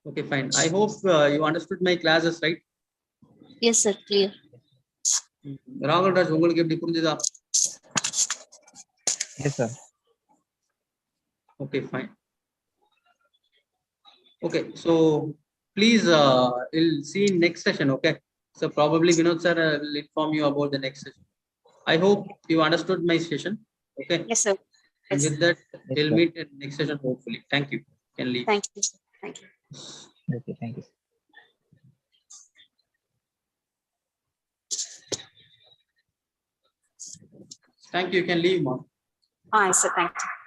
Okay, fine. I hope you understood my classes, right? Yes, sir. Clear. ராகுல் ராஜ், உங்களுக்கு எப்படி புரிஞ்சுதா? Yes, sir. Okay, fine. Okay, so please, we'll see in next session. Okay, so probably Vinod sir will inform you about the next session. I hope you understood my session. Okay, Yes, sir. and Yes. with that, Yes, we'll sir. meet in next session hopefully. Thank you. You can leave. Thank you, sir. Thank you. Okay, thank you. Thank you. You can leave, ma'am. Yes, sir. Thank you.